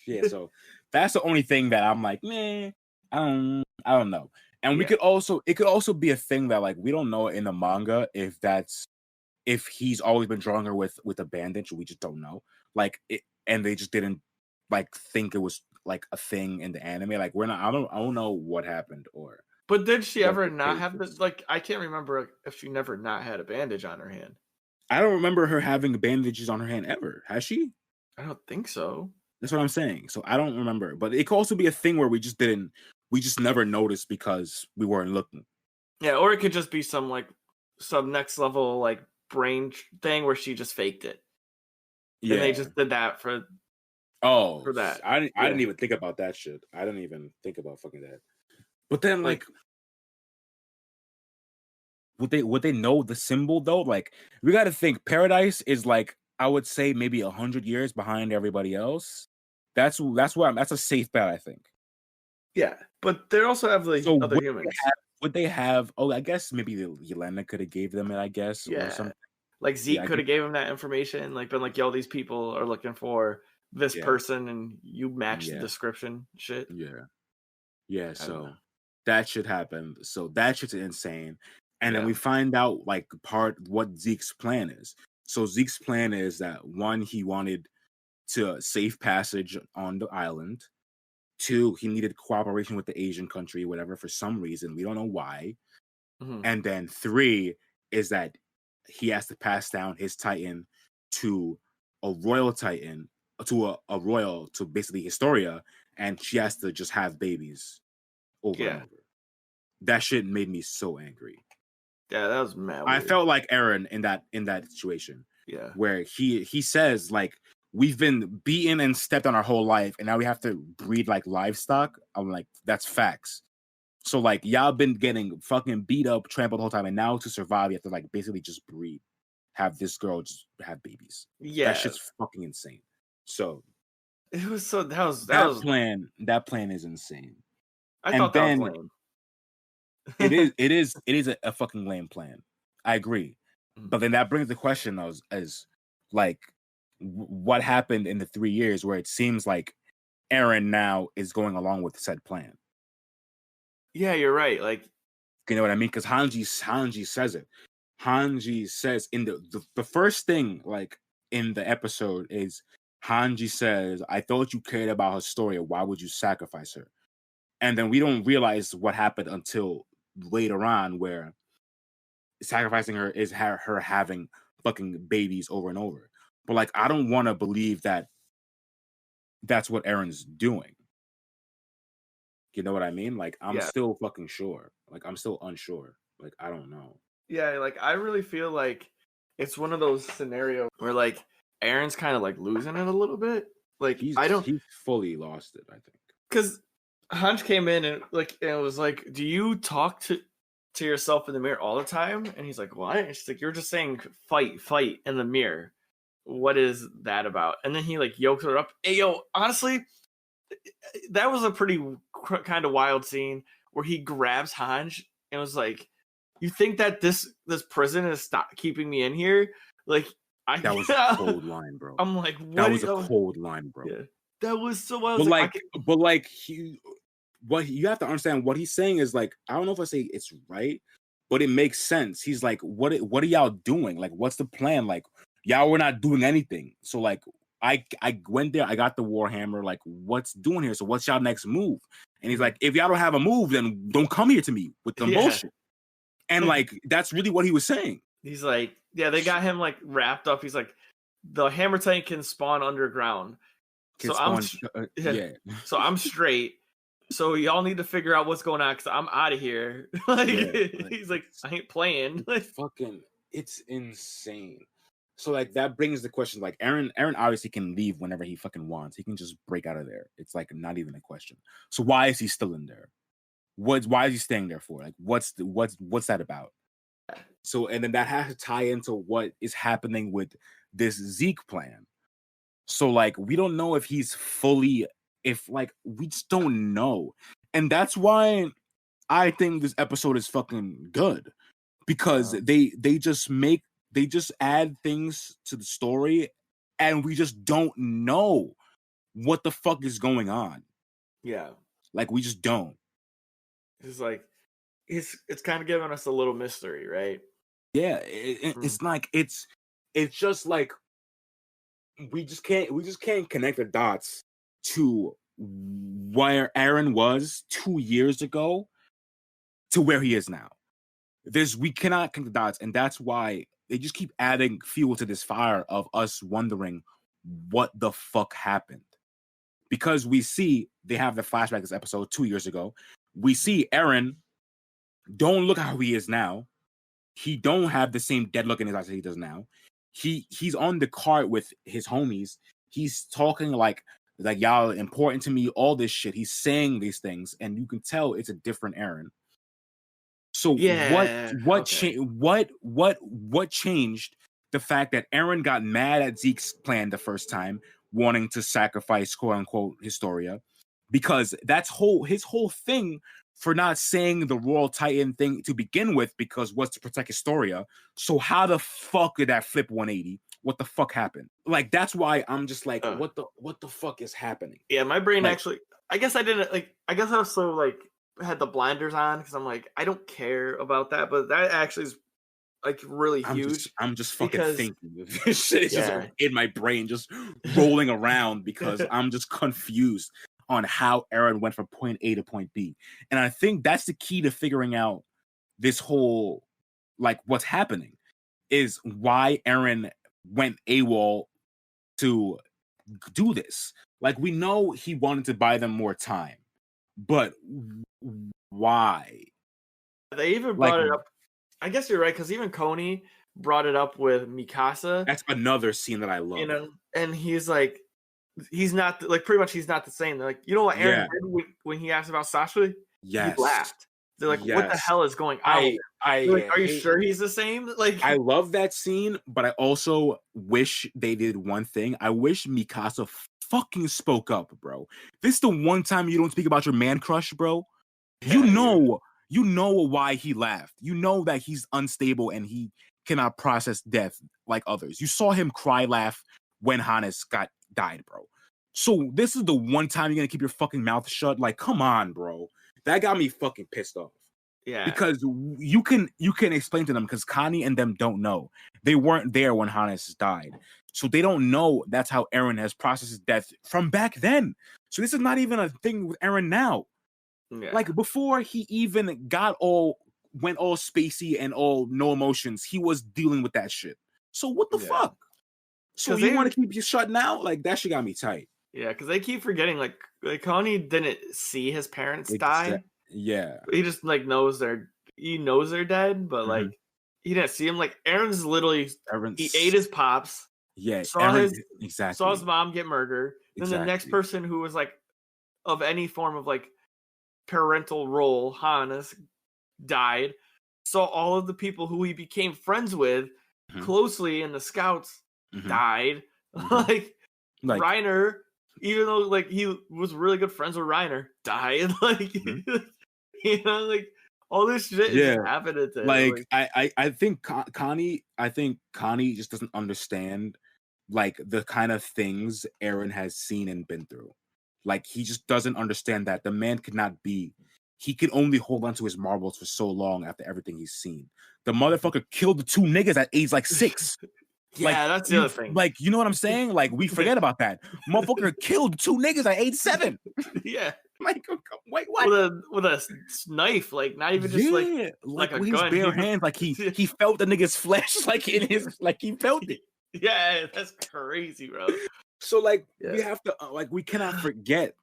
[SPEAKER 2] yeah. So that's the only thing that I'm like, man, I don't know. And it could also be a thing that like we don't know in the manga if he's always been drawing her with a bandage. We just don't know. Like it, and they just didn't like think it was like a thing in the anime. Like I don't know what happened or.
[SPEAKER 3] But did she ever not have this? Like I can't remember if she never not had a bandage on her hand.
[SPEAKER 2] I don't remember her having bandages on her hand ever. Has she?
[SPEAKER 3] I don't think so.
[SPEAKER 2] That's what I'm saying. So I don't remember. But it could also be a thing where we just never noticed because we weren't looking.
[SPEAKER 3] Yeah, or it could just be some next level like brain thing where she just faked it. Yeah. And they just did that for that.
[SPEAKER 2] I didn't even think about that shit. I didn't even think about fucking that. But then like would they know the symbol though? Like we got to think Paradise is like I would say maybe 100 years behind everybody else. That's a safe bet, I think.
[SPEAKER 3] Yeah, but they also have like other humans.
[SPEAKER 2] Would they have? Oh, I guess maybe Yelena could have gave them it. I guess,
[SPEAKER 3] yeah.
[SPEAKER 2] Or something.
[SPEAKER 3] Like Zeke could have gave him that information, like been like, "Yo, these people are looking for this person, and you match the description." Shit.
[SPEAKER 2] Yeah. So that should happen. So that shit's insane. And then we find out like what Zeke's plan is. So Zeke's plan is that 1, he wanted to safe passage on the island. 2, he needed cooperation with the Asian country, whatever, for some reason. We don't know why. Mm-hmm. And then 3 is that he has to pass down his Titan to a royal Titan, to a royal, to basically Historia, and she has to just have babies over and over. That shit made me so angry.
[SPEAKER 3] Yeah, that was mad.
[SPEAKER 2] I felt like Aaron in that situation.
[SPEAKER 3] Yeah.
[SPEAKER 2] Where he says like, we've been beaten and stepped on our whole life, and now we have to breed like livestock. I'm like, that's facts. So like y'all been getting fucking beat up, trampled the whole time, and now to survive, you have to like basically just breed, have this girl just have babies.
[SPEAKER 3] Yeah,
[SPEAKER 2] that shit's fucking insane. So
[SPEAKER 3] it was so
[SPEAKER 2] that plan is insane.
[SPEAKER 3] I thought that was lame.
[SPEAKER 2] it is a fucking lame plan. I agree, but then that brings the question as like, what happened in the 3 years where it seems like Aaron now is going along with said plan?
[SPEAKER 3] Yeah, you're right. Like
[SPEAKER 2] You know what I mean? Because Hanji says it. Hanji says in the first thing, like in the episode, is Hanji says, "I thought you cared about her story. Why would you sacrifice her?" And then we don't realize what happened until later on, where sacrificing her is her having fucking babies over and over. But like, I don't want to believe that that's what Aaron's doing. You know what I mean? Like, I'm still fucking sure. Like, I'm still unsure. Like, I don't know.
[SPEAKER 3] Yeah, like I really feel like it's one of those scenarios where like Aaron's kind of like losing it a little bit. Like
[SPEAKER 2] He's fully lost it, I think.
[SPEAKER 3] Because Hunch came in and it was like, do you talk to yourself in the mirror all the time? And he's like, what? And she's like, you're just saying fight in the mirror. What is that about? And then he like yokes her up. Hey, yo, honestly, that was a pretty kind of wild scene where he grabs Hanj and was like, you think that this prison is keeping me in here? Like,
[SPEAKER 2] that was a cold line, bro.
[SPEAKER 3] I'm like, what?
[SPEAKER 2] That was a cold line, bro.
[SPEAKER 3] Yeah, that was so wild.
[SPEAKER 2] What you have to understand, what he's saying is like, I don't know if I say it's right, but it makes sense. He's like, what are y'all doing? Like, what's the plan? Like, y'all were not doing anything. So like, I went there, I got the Warhammer, like, what's doing here? So what's y'all next move? And he's like, if y'all don't have a move, then don't come here to me with the bullshit. And like, that's really what he was saying.
[SPEAKER 3] He's like, yeah, they got him like wrapped up. He's like, the hammer tank can spawn underground. So I'm straight. So y'all need to figure out what's going on because I'm out of here. He's like, I ain't playing.
[SPEAKER 2] Fucking, it's insane. So like that brings the question, like Aaron obviously can leave whenever he fucking wants. He can just break out of there. It's like not even a question. So why is he still in there? Why is he staying there for? Like what's that about? So and then that has to tie into what is happening with this Zeke plan. So like we don't know if he's fully, if like we just don't know. And that's why I think this episode is fucking good. Because they just add things to the story and we just don't know what the fuck is going on.
[SPEAKER 3] Yeah.
[SPEAKER 2] Like we just don't.
[SPEAKER 3] It's like it's kind of giving us a little mystery, right?
[SPEAKER 2] Yeah, it's like it's just like we just can't connect the dots to where Aaron was 2 years ago to where he is now. We cannot connect the dots, and that's why they just keep adding fuel to this fire of us wondering what the fuck happened. Because we see they have the flashback this episode 2 years ago. We see Aaron don't look how he is now. He don't have the same dead look in his eyes that he does now. He's on the cart with his homies. He's talking like y'all important to me, all this shit. He's saying these things, and you can tell it's a different Aaron. So what changed the fact that Aaron got mad at Zeke's plan the first time, wanting to sacrifice quote unquote Historia, because that's his whole thing for not saying the Royal Titan thing to begin with, because was to protect Historia. So how the fuck did that flip 180? What the fuck happened? Like that's why I'm just like, what the fuck is happening?
[SPEAKER 3] Yeah, my brain actually. I guess I didn't like. I guess I was so like had the blinders on because I'm like I don't care about that, but that actually is like really huge.
[SPEAKER 2] I'm just fucking thinking this shit is just in my brain, just rolling around because I'm just confused on how Aaron went from point A to point B. And I think that's the key to figuring out this whole, like, what's happening is why Aaron went AWOL to do this. Like, we know he wanted to buy them more time, but why?
[SPEAKER 3] They even brought it up. I guess you're right, because even Coney brought it up with Mikasa.
[SPEAKER 2] That's another scene that I love.
[SPEAKER 3] You know, and he's like, he's not like pretty much he's not the same. They're like, you know what Aaron did when he asked about Sasha?
[SPEAKER 2] Yes.
[SPEAKER 3] He laughed. They're like, what the hell is going on? Like, are you sure he's the same? Like,
[SPEAKER 2] I love that scene, but I also wish they did one thing. I wish Mikasa fucking spoke up, bro. This is the one time you don't speak about your man crush, bro. You know why he laughed. You know that he's unstable and he cannot process death like others. You saw him laugh when Hannes died, bro. So this is the one time you're gonna keep your fucking mouth shut. Like, come on, bro. That got me fucking pissed off.
[SPEAKER 3] Yeah.
[SPEAKER 2] Because you can explain to them, because Connie and them don't know. They weren't there when Hannes died. So they don't know that's how Eren has processed his death from back then. So this is not even a thing with Eren now.
[SPEAKER 3] Yeah.
[SPEAKER 2] Like before he even went all spacey and all no emotions, he was dealing with that shit. So what the fuck? So you want to keep you shut now? Like that shit got me tight.
[SPEAKER 3] Yeah, because they keep forgetting like Connie didn't see his parents die.
[SPEAKER 2] Yeah.
[SPEAKER 3] He just like knows they're dead, but like he didn't see him. Like Eren's literally he ate his pops.
[SPEAKER 2] Yeah,
[SPEAKER 3] saw his mom get murdered. Then the next
[SPEAKER 2] Exactly.
[SPEAKER 3] person who was like of any form of like parental role, Hannes, died. Saw all of the people who he became friends with closely in the scouts died. Like Reiner, even though like he was really good friends with Reiner, died. Like you know, like all this shit is just happening to him.
[SPEAKER 2] Like I think Connie just doesn't understand like the kind of things Eren has seen and been through. Like he just doesn't understand that the man could not be. He can only hold on to his marbles for so long after everything he's seen. The motherfucker killed the 2 niggas at age like 6.
[SPEAKER 3] Yeah,
[SPEAKER 2] like,
[SPEAKER 3] that's the other thing.
[SPEAKER 2] Like, you know what I'm saying? Like, we forget about that. Motherfucker killed 2 niggas at age 7.
[SPEAKER 3] Yeah.
[SPEAKER 2] Like, wait, what?
[SPEAKER 3] With a knife, like not even just like a
[SPEAKER 2] with
[SPEAKER 3] gun.
[SPEAKER 2] His bare hands, like he felt the nigga's flesh, like in his, like he felt it.
[SPEAKER 3] Yeah, that's crazy, bro.
[SPEAKER 2] So like we have to like we cannot forget.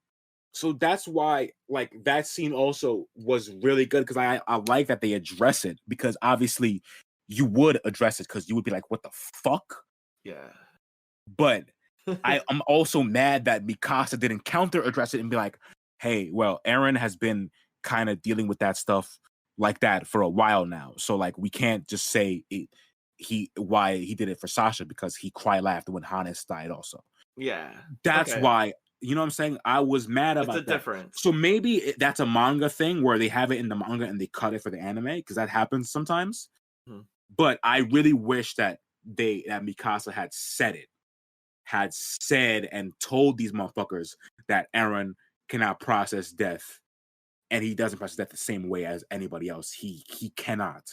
[SPEAKER 2] So that's why like that scene also was really good, because I like that they address it, because obviously you would address it because you would be like, what the fuck?
[SPEAKER 3] Yeah.
[SPEAKER 2] But I'm also mad that Mikasa didn't counter address it and be like, hey, well, Eren has been kind of dealing with that stuff like that for a while now. So like we can't just say why he did it for Sasha, because he cry laughed when Hannes died also.
[SPEAKER 3] Yeah.
[SPEAKER 2] That's why, you know what I'm saying? I was mad about
[SPEAKER 3] that. Difference.
[SPEAKER 2] So maybe that's a manga thing where they have it in the manga and they cut it for the anime, because that happens sometimes. But I really wish that Mikasa had said and told these motherfuckers that Eren cannot process death, and he doesn't process death the same way as anybody else. He cannot.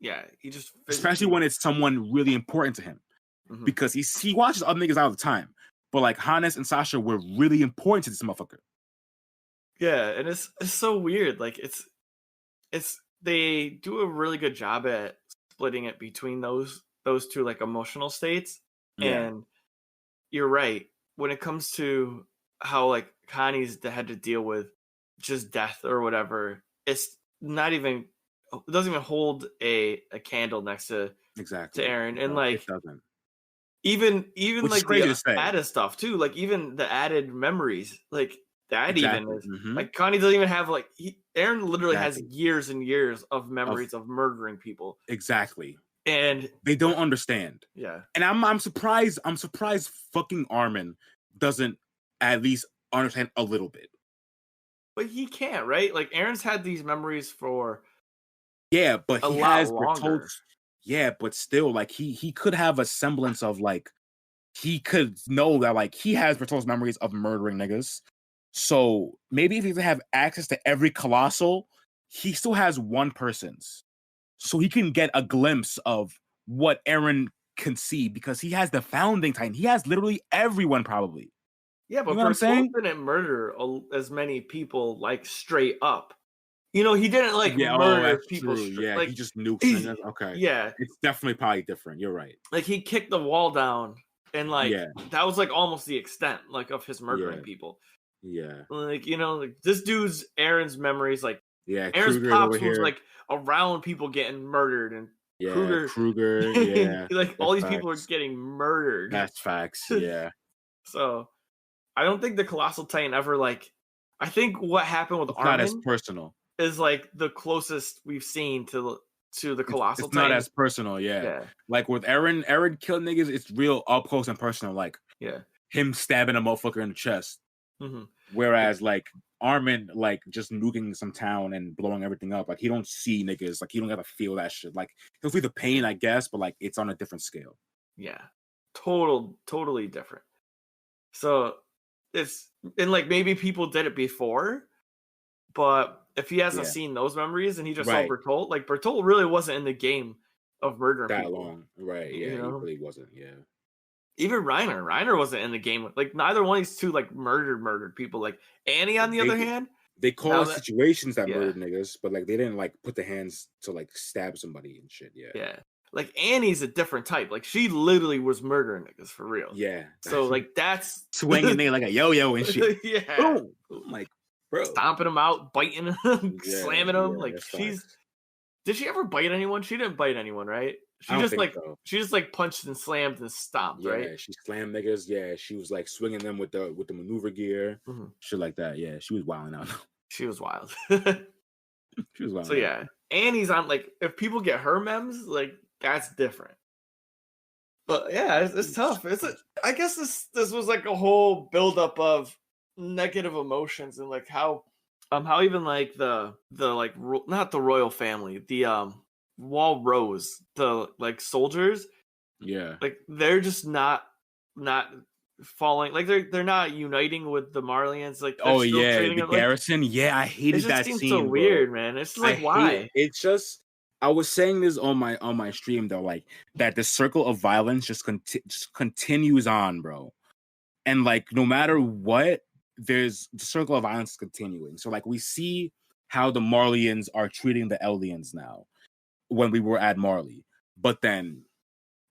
[SPEAKER 3] Yeah, he just
[SPEAKER 2] especially when it's someone really important to him, because he watches other niggas all the time. But like Hannes and Sasha were really important to this motherfucker.
[SPEAKER 3] Yeah, and it's so weird. Like it's they do a really good job at splitting it between those two like emotional states.
[SPEAKER 2] Yeah.
[SPEAKER 3] And you're right. When it comes to how like Connie's had to deal with just death or whatever, it's not even, it doesn't even hold a candle next to Eren. And like
[SPEAKER 2] it doesn't.
[SPEAKER 3] Even
[SPEAKER 2] which
[SPEAKER 3] like the added stuff too, like even the added memories, like that even is like Connie doesn't even have like Eren literally has years and years of memories of murdering people.
[SPEAKER 2] Exactly.
[SPEAKER 3] And
[SPEAKER 2] they don't understand.
[SPEAKER 3] Yeah.
[SPEAKER 2] And I'm surprised fucking Armin doesn't at least understand a little bit.
[SPEAKER 3] But he can't, right? Like Eren's had these memories for
[SPEAKER 2] but he has Bertolt's. Yeah, but still, like he could have a semblance of like he could know that like he has Bertolt's memories of murdering niggas. So maybe if he doesn't have access to every colossal, he still has one person's. So he can get a glimpse of what Eren can see, because he has the founding titan. He has literally everyone probably.
[SPEAKER 3] Yeah, but Bertolt didn't murder as many people like straight up. You know, he didn't like murder people.
[SPEAKER 2] Yeah,
[SPEAKER 3] like,
[SPEAKER 2] he just nuked niggas. Okay.
[SPEAKER 3] Yeah.
[SPEAKER 2] It's definitely probably different. You're right.
[SPEAKER 3] Like he kicked the wall down, and like that was like almost the extent like of his murdering people.
[SPEAKER 2] Yeah.
[SPEAKER 3] Like, you know, like this dude's Eren's memories, like Eren's
[SPEAKER 2] Kruger's
[SPEAKER 3] pops was like around people getting murdered, and
[SPEAKER 2] Kruger, yeah.
[SPEAKER 3] like all these people are getting murdered.
[SPEAKER 2] That's facts, yeah.
[SPEAKER 3] So I don't think the Colossal Titan ever like, I think what happened with Armin
[SPEAKER 2] not as personal
[SPEAKER 3] is like the closest we've seen to the Colossal
[SPEAKER 2] Titan.
[SPEAKER 3] Not
[SPEAKER 2] as personal, yeah. Like with Eren killing niggas, it's real up close and personal, like him stabbing a motherfucker in the chest. Whereas like Armin, like just nuking some town and blowing everything up, like he don't see niggas, like he don't ever feel that shit. Like he'll feel the pain, I guess, but like it's on a different scale.
[SPEAKER 3] Yeah, totally different. So it's, and like maybe people did it before, But if he hasn't seen those memories and he just saw
[SPEAKER 2] Right.
[SPEAKER 3] Bertolt, like Bertolt really wasn't in the game of murdering
[SPEAKER 2] that
[SPEAKER 3] people.
[SPEAKER 2] long. Right. Yeah,
[SPEAKER 3] You
[SPEAKER 2] he
[SPEAKER 3] know?
[SPEAKER 2] really wasn't. Yeah.
[SPEAKER 3] Even Reiner wasn't in the game. Like neither one of these two like murdered people. Like Annie, on the other hand,
[SPEAKER 2] They call
[SPEAKER 3] now
[SPEAKER 2] it
[SPEAKER 3] that-
[SPEAKER 2] situations that
[SPEAKER 3] yeah.
[SPEAKER 2] murdered niggas, but like they didn't like put the hands to like stab somebody and shit. Yeah.
[SPEAKER 3] yeah. Like Annie's a different type. Like she literally was murdering niggas for real.
[SPEAKER 2] Yeah.
[SPEAKER 3] So like that's
[SPEAKER 2] swinging nigga like a yo-yo and shit.
[SPEAKER 3] yeah.
[SPEAKER 2] Boom. I'm like, bro.
[SPEAKER 3] Stomping them out, biting them,
[SPEAKER 2] Yeah,
[SPEAKER 3] slamming them.
[SPEAKER 2] yeah,
[SPEAKER 3] Like
[SPEAKER 2] that's
[SPEAKER 3] she's
[SPEAKER 2] facts.
[SPEAKER 3] did she ever bite anyone? She didn't bite anyone, right? She
[SPEAKER 2] I don't
[SPEAKER 3] just
[SPEAKER 2] think
[SPEAKER 3] like
[SPEAKER 2] so.
[SPEAKER 3] she just like punched and slammed and stomped,
[SPEAKER 2] Yeah,
[SPEAKER 3] right?
[SPEAKER 2] she slammed niggas. Yeah, she was like swinging them with the maneuver gear, shit like that. Yeah, she was wilding out.
[SPEAKER 3] She was wild.
[SPEAKER 2] She was wilding.
[SPEAKER 3] So yeah, Annie's on like if people get her memes, like that's different. But yeah, it's tough. I guess this was like a whole buildup of negative emotions and like how even like the like not the royal family, the Wall Rose, the like soldiers,
[SPEAKER 2] Yeah,
[SPEAKER 3] like they're just not falling, like they're not uniting with the Marlians. Like
[SPEAKER 2] oh
[SPEAKER 3] still
[SPEAKER 2] yeah,
[SPEAKER 3] treating
[SPEAKER 2] the
[SPEAKER 3] it like,
[SPEAKER 2] garrison. Yeah, I
[SPEAKER 3] it
[SPEAKER 2] hated
[SPEAKER 3] just
[SPEAKER 2] that
[SPEAKER 3] seems
[SPEAKER 2] scene.
[SPEAKER 3] so
[SPEAKER 2] bro.
[SPEAKER 3] weird, man. It's just like why?
[SPEAKER 2] It's just. I was saying this on my stream though, like that the circle of violence just continues on, bro. And like no matter what, there's the circle of violence continuing. So like we see how the Marlians are treating the Eldians now when we were at Marley, but then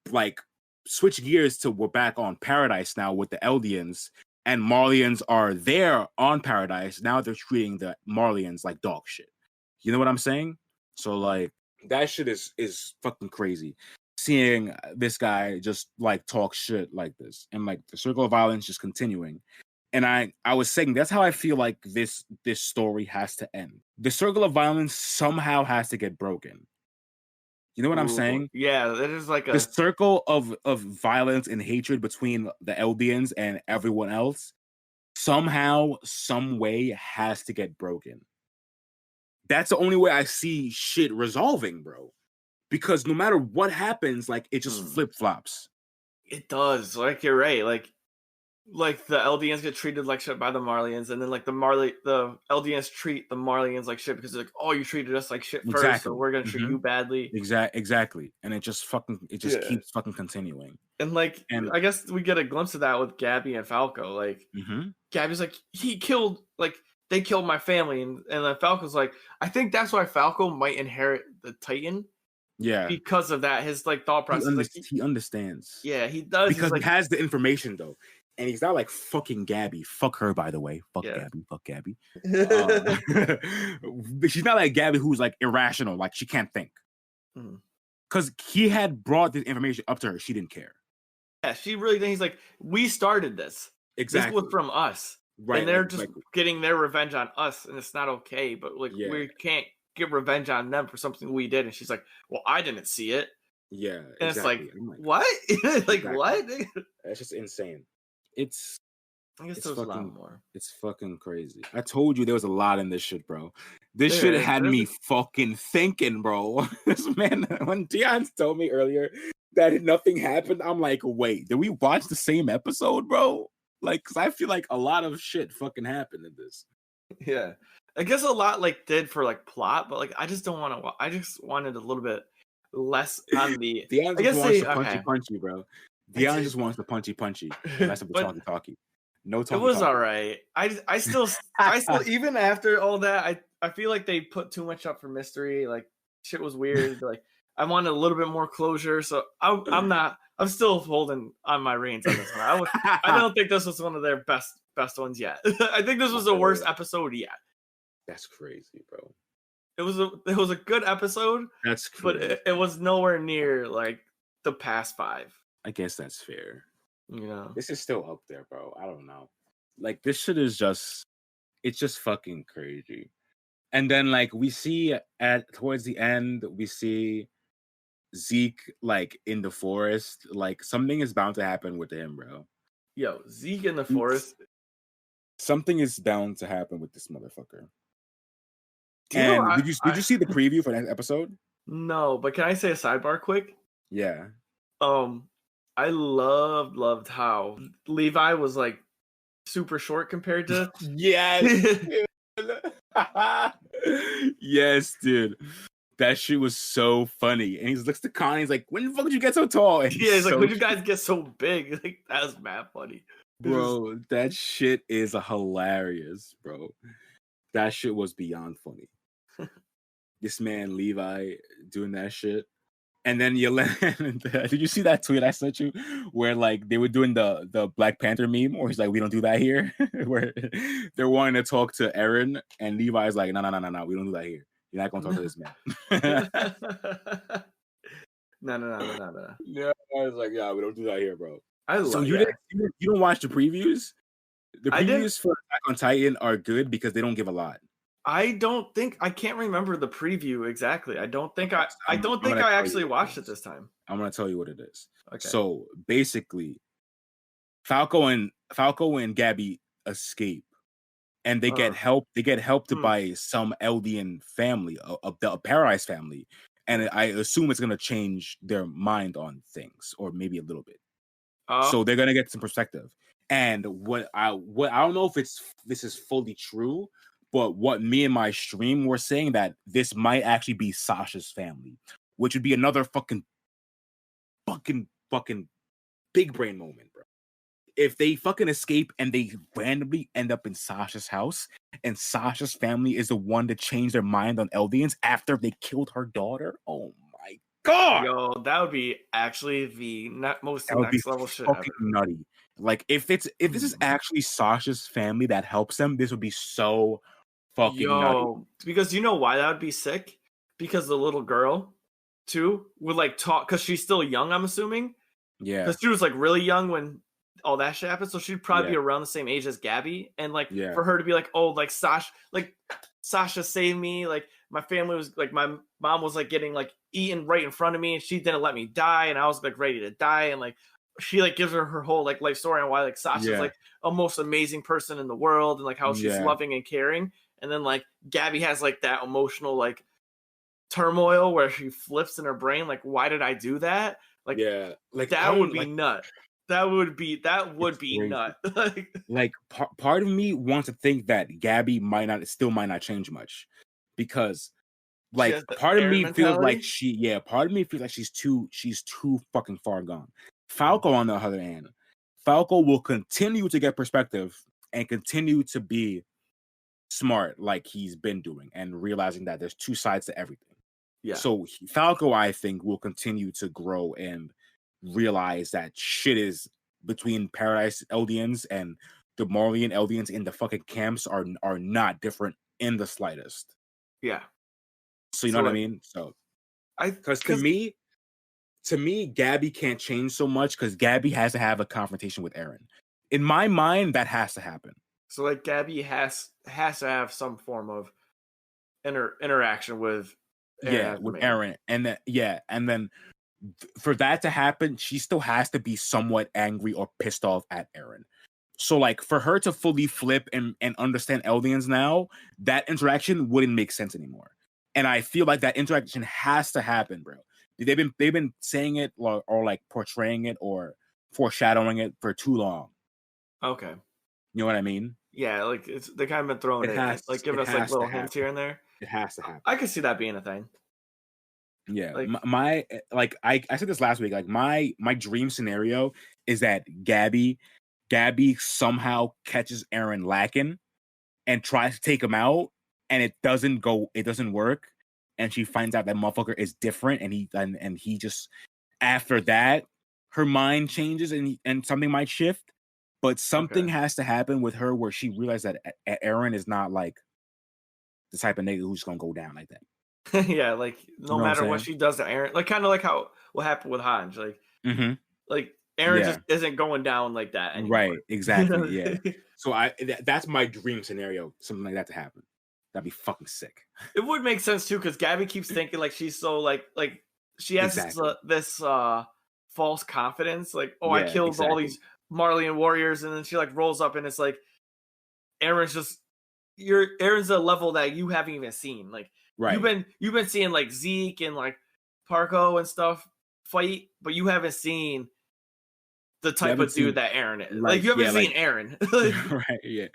[SPEAKER 2] like switch gears to we're back on Paradise now with the Eldians, and Marlians are there on Paradise. Now they're treating the Marlians like dog shit. You know what I'm saying? So like that shit is fucking crazy. Seeing this guy just like talk shit like this, and like the circle of violence just continuing. And I was saying that's how I feel like this story has to end. The circle of violence somehow has to get broken. You know what I'm saying?
[SPEAKER 3] Yeah, that is like
[SPEAKER 2] the circle of violence and hatred between the Eldians and everyone else somehow, some way has to get broken. That's the only way I see shit resolving, bro. Because no matter what happens, like it just flip flops.
[SPEAKER 3] It does. Like you're right. Like the Eldians get treated like shit by the Marlians, and then like the Eldians treat the Marlians like shit because they're like, oh, you treated us like shit first, so we're gonna treat you badly.
[SPEAKER 2] Exactly. And it just keeps fucking continuing.
[SPEAKER 3] And like, I guess we get a glimpse of that with Gabby and Falco. Like, Gabby's like, they killed my family, and then Falco's like, I think that's why Falco might inherit the Titan.
[SPEAKER 2] Yeah,
[SPEAKER 3] because of that, his like thought process.
[SPEAKER 2] He understands.
[SPEAKER 3] Yeah, he does
[SPEAKER 2] because he has the information though, and he's not like fucking Gabby. Fuck her, by the way. Fuck Gabby. She's not like Gabby, who's like irrational, like she can't think. Because he had brought the information up to her, she didn't care.
[SPEAKER 3] Yeah, she really thinks he's like, we started this.
[SPEAKER 2] Exactly,
[SPEAKER 3] this was from us,
[SPEAKER 2] right?
[SPEAKER 3] And they're just getting their revenge on us, and it's not okay. But like, we can't get revenge on them for something we did. And she's like, well, I didn't see it.
[SPEAKER 2] Yeah,
[SPEAKER 3] and it's like what? Like what?
[SPEAKER 2] That's just insane.
[SPEAKER 3] I guess there's a lot more.
[SPEAKER 2] It's fucking crazy. I told you there was a lot in this shit, bro. This shit had me fucking thinking, bro. This man, when Deion told me earlier that nothing happened, I'm like, wait, did we watch the same episode, bro? Like, cause I feel like a lot of shit fucking happened in this.
[SPEAKER 3] Yeah, I guess a lot like did for like plot, but like I just don't want to. I just wanted a little bit less on the.
[SPEAKER 2] Deion just wants the punchy, bro. Deion just wants the punchy. That's the talkie. No talkie.
[SPEAKER 3] It was all right. I still even after all that, I feel like they put too much up for mystery. Like shit was weird. Like I wanted a little bit more closure, so I'm still holding on my reins on this one. I don't think this was one of their best ones yet. I think this was the worst episode yet.
[SPEAKER 2] That's crazy, bro.
[SPEAKER 3] It was a good episode.
[SPEAKER 2] That's crazy.
[SPEAKER 3] But it was nowhere near like the past 5.
[SPEAKER 2] I guess that's fair.
[SPEAKER 3] You know,
[SPEAKER 2] this is still up there, bro. I don't know. Like this shit is it's just fucking crazy. And then like we see towards the end, we see Zeke like in the forest. Like something is bound to happen with him, bro.
[SPEAKER 3] Yo, Zeke in the forest.
[SPEAKER 2] Something is bound to happen with this motherfucker. And did you see the preview for that episode?
[SPEAKER 3] No, but can I say a sidebar quick?
[SPEAKER 2] Yeah.
[SPEAKER 3] I loved how Levi was like super short compared to
[SPEAKER 2] yes. Yes, dude. That shit was so funny. And he looks to Connie, he's like, when the fuck did you get so tall? And
[SPEAKER 3] Yeah, he's like,
[SPEAKER 2] so
[SPEAKER 3] when you guys get so big? Like, that was mad funny.
[SPEAKER 2] bro, that shit is hilarious, bro. That shit was beyond funny. This man Levi doing that shit. And then did you see that tweet I sent you where like they were doing the Black Panther meme where he's like, we don't do that here? Where they're wanting to talk to Eren and Levi's like, no, we don't do that here. You're not gonna talk to this man.
[SPEAKER 3] No.
[SPEAKER 2] Yeah, I was like, yeah, we don't do that here, bro.
[SPEAKER 3] So
[SPEAKER 2] you don't watch the previews? The
[SPEAKER 3] I didn't.
[SPEAKER 2] previews for Attack on Titan are good because they don't give a lot.
[SPEAKER 3] I can't remember the preview exactly. I don't think I
[SPEAKER 2] I
[SPEAKER 3] actually watched it this time.
[SPEAKER 2] I'm gonna tell you what it is.
[SPEAKER 3] Okay.
[SPEAKER 2] So basically, Falco and Gabby escape, and they get help. They get helped by some Eldian family, a Paradise family, and I assume it's gonna change their mind on things, or maybe a little bit. So they're gonna get some perspective. And what I don't know if this is fully true, but what me and my stream were saying that this might actually be Sasha's family, which would be another fucking big brain moment, bro. If they fucking escape and they randomly end up in Sasha's house, and Sasha's family is the one to change their mind on Eldians after they killed her daughter, oh my god,
[SPEAKER 3] yo, that would be actually the most next level shit
[SPEAKER 2] fucking
[SPEAKER 3] ever.
[SPEAKER 2] Nutty. Like if this is actually Sasha's family that helps them, this would be so fucking nutty.
[SPEAKER 3] Because you know why that would be sick? Because the little girl too would like talk, because she's still young, I'm assuming.
[SPEAKER 2] Yeah,
[SPEAKER 3] because she was like really young when all that shit happened, so she'd probably be around the same age as Gabby, and like for her to be like, oh, like Sasha saved me, like my family was like, my mom was like getting like eaten right in front of me, and she didn't let me die, and I was like ready to die, and like she like gives her whole like life story on why like Sasha's like a most amazing person in the world, and like how she's loving and caring, and then like Gabby has like that emotional turmoil where she flips in her brain, like, why did I do that? Like, like that would be nut. That would be nut.
[SPEAKER 2] Like part of me wants to think that Gabby might not change much, because like part of me feels like she's too fucking far gone. Falco, on the other hand, Falco will continue to get perspective and continue to be smart like he's been doing, and realizing that there's two sides to everything. Yeah. So Falco, I think, will continue to grow and realize that shit is between Paradise Eldians and the Marleyan Eldians in the fucking camps are not different in the slightest. Yeah. So you know what I mean? So because to me, Gabby can't change so much because Gabby has to have a confrontation with Eren. In my mind, that has to happen.
[SPEAKER 3] So like Gabby has to have some form of interaction with
[SPEAKER 2] Eren, and then for that to happen, she still has to be somewhat angry or pissed off at Eren. So like for her to fully flip and understand Eldians now, that interaction wouldn't make sense anymore. And I feel like that interaction has to happen, bro. They've been saying it or like portraying it or foreshadowing it for too long.
[SPEAKER 3] Okay.
[SPEAKER 2] You know what I mean?
[SPEAKER 3] Yeah, like they kind of been throwing it like giving us like little hints here and there.
[SPEAKER 2] It has to happen.
[SPEAKER 3] I could see that being a thing.
[SPEAKER 2] Yeah, like I said this last week. Like my dream scenario is that Gabby somehow catches Eren lacking and tries to take him out, and it doesn't work, and she finds out that motherfucker is different, and he just after that her mind changes and something might shift, but something has to happen with her where she realizes that Eren is not like the type of nigga who's gonna go down like that.
[SPEAKER 3] Yeah, like no matter what she does to Eren, like kind of like what happened with Hanj, like like Eren just isn't going down like that anymore.
[SPEAKER 2] Right, exactly. Yeah. So that's my dream scenario, something like that to happen. That'd be fucking sick.
[SPEAKER 3] It would make sense too, because Gabby keeps thinking like she's so like she has this false confidence, like I killed all these Marleyan warriors, and then she like rolls up and it's like Eren's a level that you haven't even seen. Like you've been seeing like Zeke and like Parko and stuff fight, but you haven't seen the type of dude that Aaron is. Like, you haven't seen Aaron.
[SPEAKER 2] Right, yeah.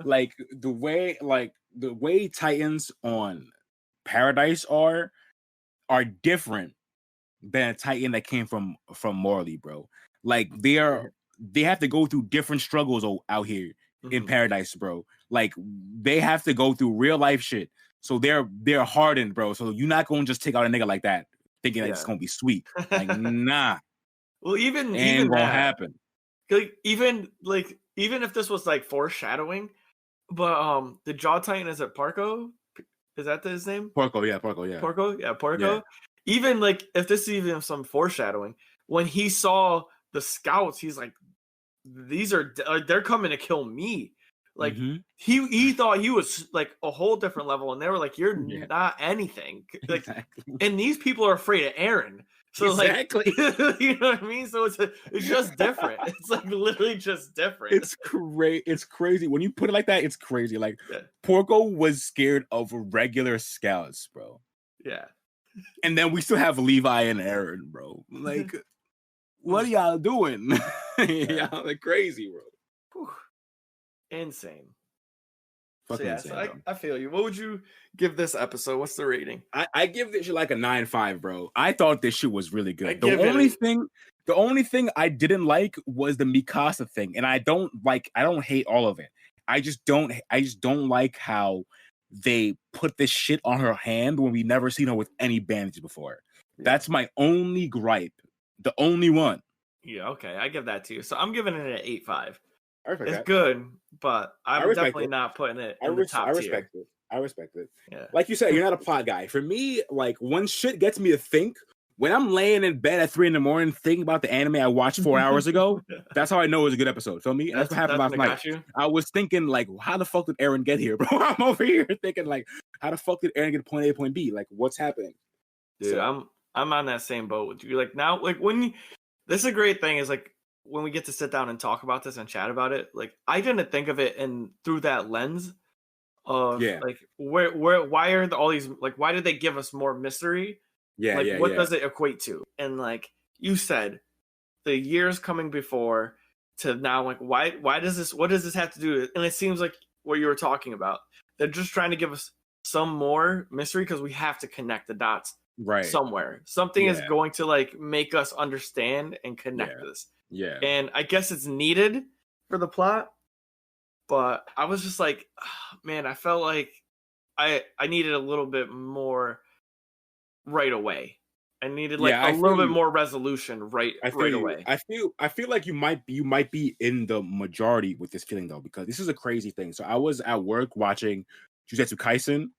[SPEAKER 2] Like the way Titans on Paradise are different than a Titan that came from Morley, bro. Like they have to go through different struggles out here in Paradise, bro. Like they have to go through real life shit. So they're hardened, bro. So you're not gonna just take out a nigga like that thinking that it's gonna be sweet. Like, nah.
[SPEAKER 3] Well, even
[SPEAKER 2] gonna happen.
[SPEAKER 3] Like even if this was like foreshadowing, but the Jaw Titan, is it Parco? Is that his name?
[SPEAKER 2] Porco, yeah. Porco.
[SPEAKER 3] Yeah. Even like if this is even some foreshadowing, when he saw the scouts, he's like, they're coming to kill me. Like he thought he was like a whole different level, and they were like, you're not anything. Like, and these people are afraid of Aaron. So like, you know what I mean? So it's just different. It's like literally just different.
[SPEAKER 2] It's crazy when you put it like that. It's crazy. Like Porco was scared of regular scouts, bro.
[SPEAKER 3] Yeah.
[SPEAKER 2] And then we still have Levi and Aaron, bro. Like, what are y'all doing? Y'all are crazy, bro.
[SPEAKER 3] Whew. Insane.
[SPEAKER 2] Fucking insane.
[SPEAKER 3] So I feel you. What would you give this episode? What's the rating?
[SPEAKER 2] I give this shit like a 9.5, bro. I thought this shit was really good. The only thing I didn't like was the Mikasa thing, and I don't hate all of it. I just don't like how they put this shit on her hand when we never seen her with any bandage before. Yeah. That's my only gripe. The only one.
[SPEAKER 3] Yeah, okay. I give that to you. So I'm giving it an 8.5. It's
[SPEAKER 2] that.
[SPEAKER 3] Good, but I'm definitely not putting it in the top tier.
[SPEAKER 2] I respect it.
[SPEAKER 3] Yeah.
[SPEAKER 2] Like you said, you're not a plot guy. For me, like when shit gets me to think, when I'm laying in bed at 3 a.m. thinking about the anime I watched 4 hours ago, that's how I know it was a good episode. Feel me? That's what happened last night. I was thinking like, how the fuck did Aaron get here, bro? I'm over here thinking like, how the fuck did Aaron get to point A to point B? Like, what's happening?
[SPEAKER 3] Dude, I'm on that same boat with you. Like now, like this is a great thing is like when we get to sit down and talk about this and chat about it. Like I didn't think of it through that lens of like why are all these like why did they give us more mystery? What does it equate to? And like you said, the years coming before to now, like why does this? What does this have to do? And it seems like what you were talking about. They're just trying to give us some more mystery because we have to connect the dots somewhere. Something is going to like make us understand and connect this.
[SPEAKER 2] Yeah,
[SPEAKER 3] and I guess it's needed for the plot. But I was just like, oh, man, I felt like I needed a little bit more right away. I needed like a little bit more resolution right away.
[SPEAKER 2] I feel like you might be in the majority with this feeling though, because this is a crazy thing. So I was at work watching Jujutsu Kaisen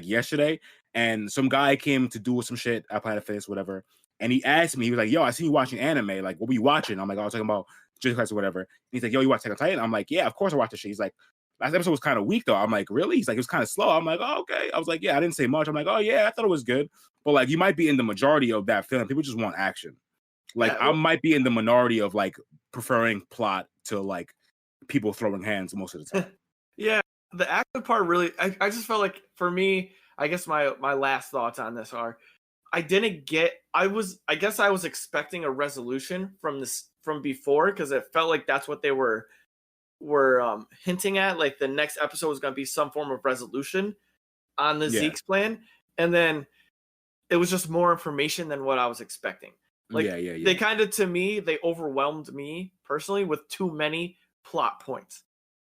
[SPEAKER 2] yesterday, and some guy came to do some shit at Planet Fitness, whatever. And he asked me, he was like, yo, I see you watching anime. Like, what were you watching? I'm like, I was talking about Jujutsu Kaisen or whatever. And he's like, yo, you watch Attack on Titan? I'm like, yeah, of course I watched the shit. He's like, last episode was kind of weak though. I'm like, really? He's like, it was kind of slow. I'm like, oh, okay. I was like, yeah, I didn't say much. I'm like, oh yeah, I thought it was good. But like, you might be in the majority of that feeling. People just want action. Like, I might be in the minority of like preferring plot to like people throwing hands most of the time.
[SPEAKER 3] Yeah, the action part really. I just felt like for me, I guess my last thoughts on this are, I guess I was expecting a resolution from before because it felt like that's what they were hinting at. Like the next episode was going to be some form of resolution on the Zeke's plan, and then it was just more information than what I was expecting. Like they kind of, to me, they overwhelmed me personally with too many plot points.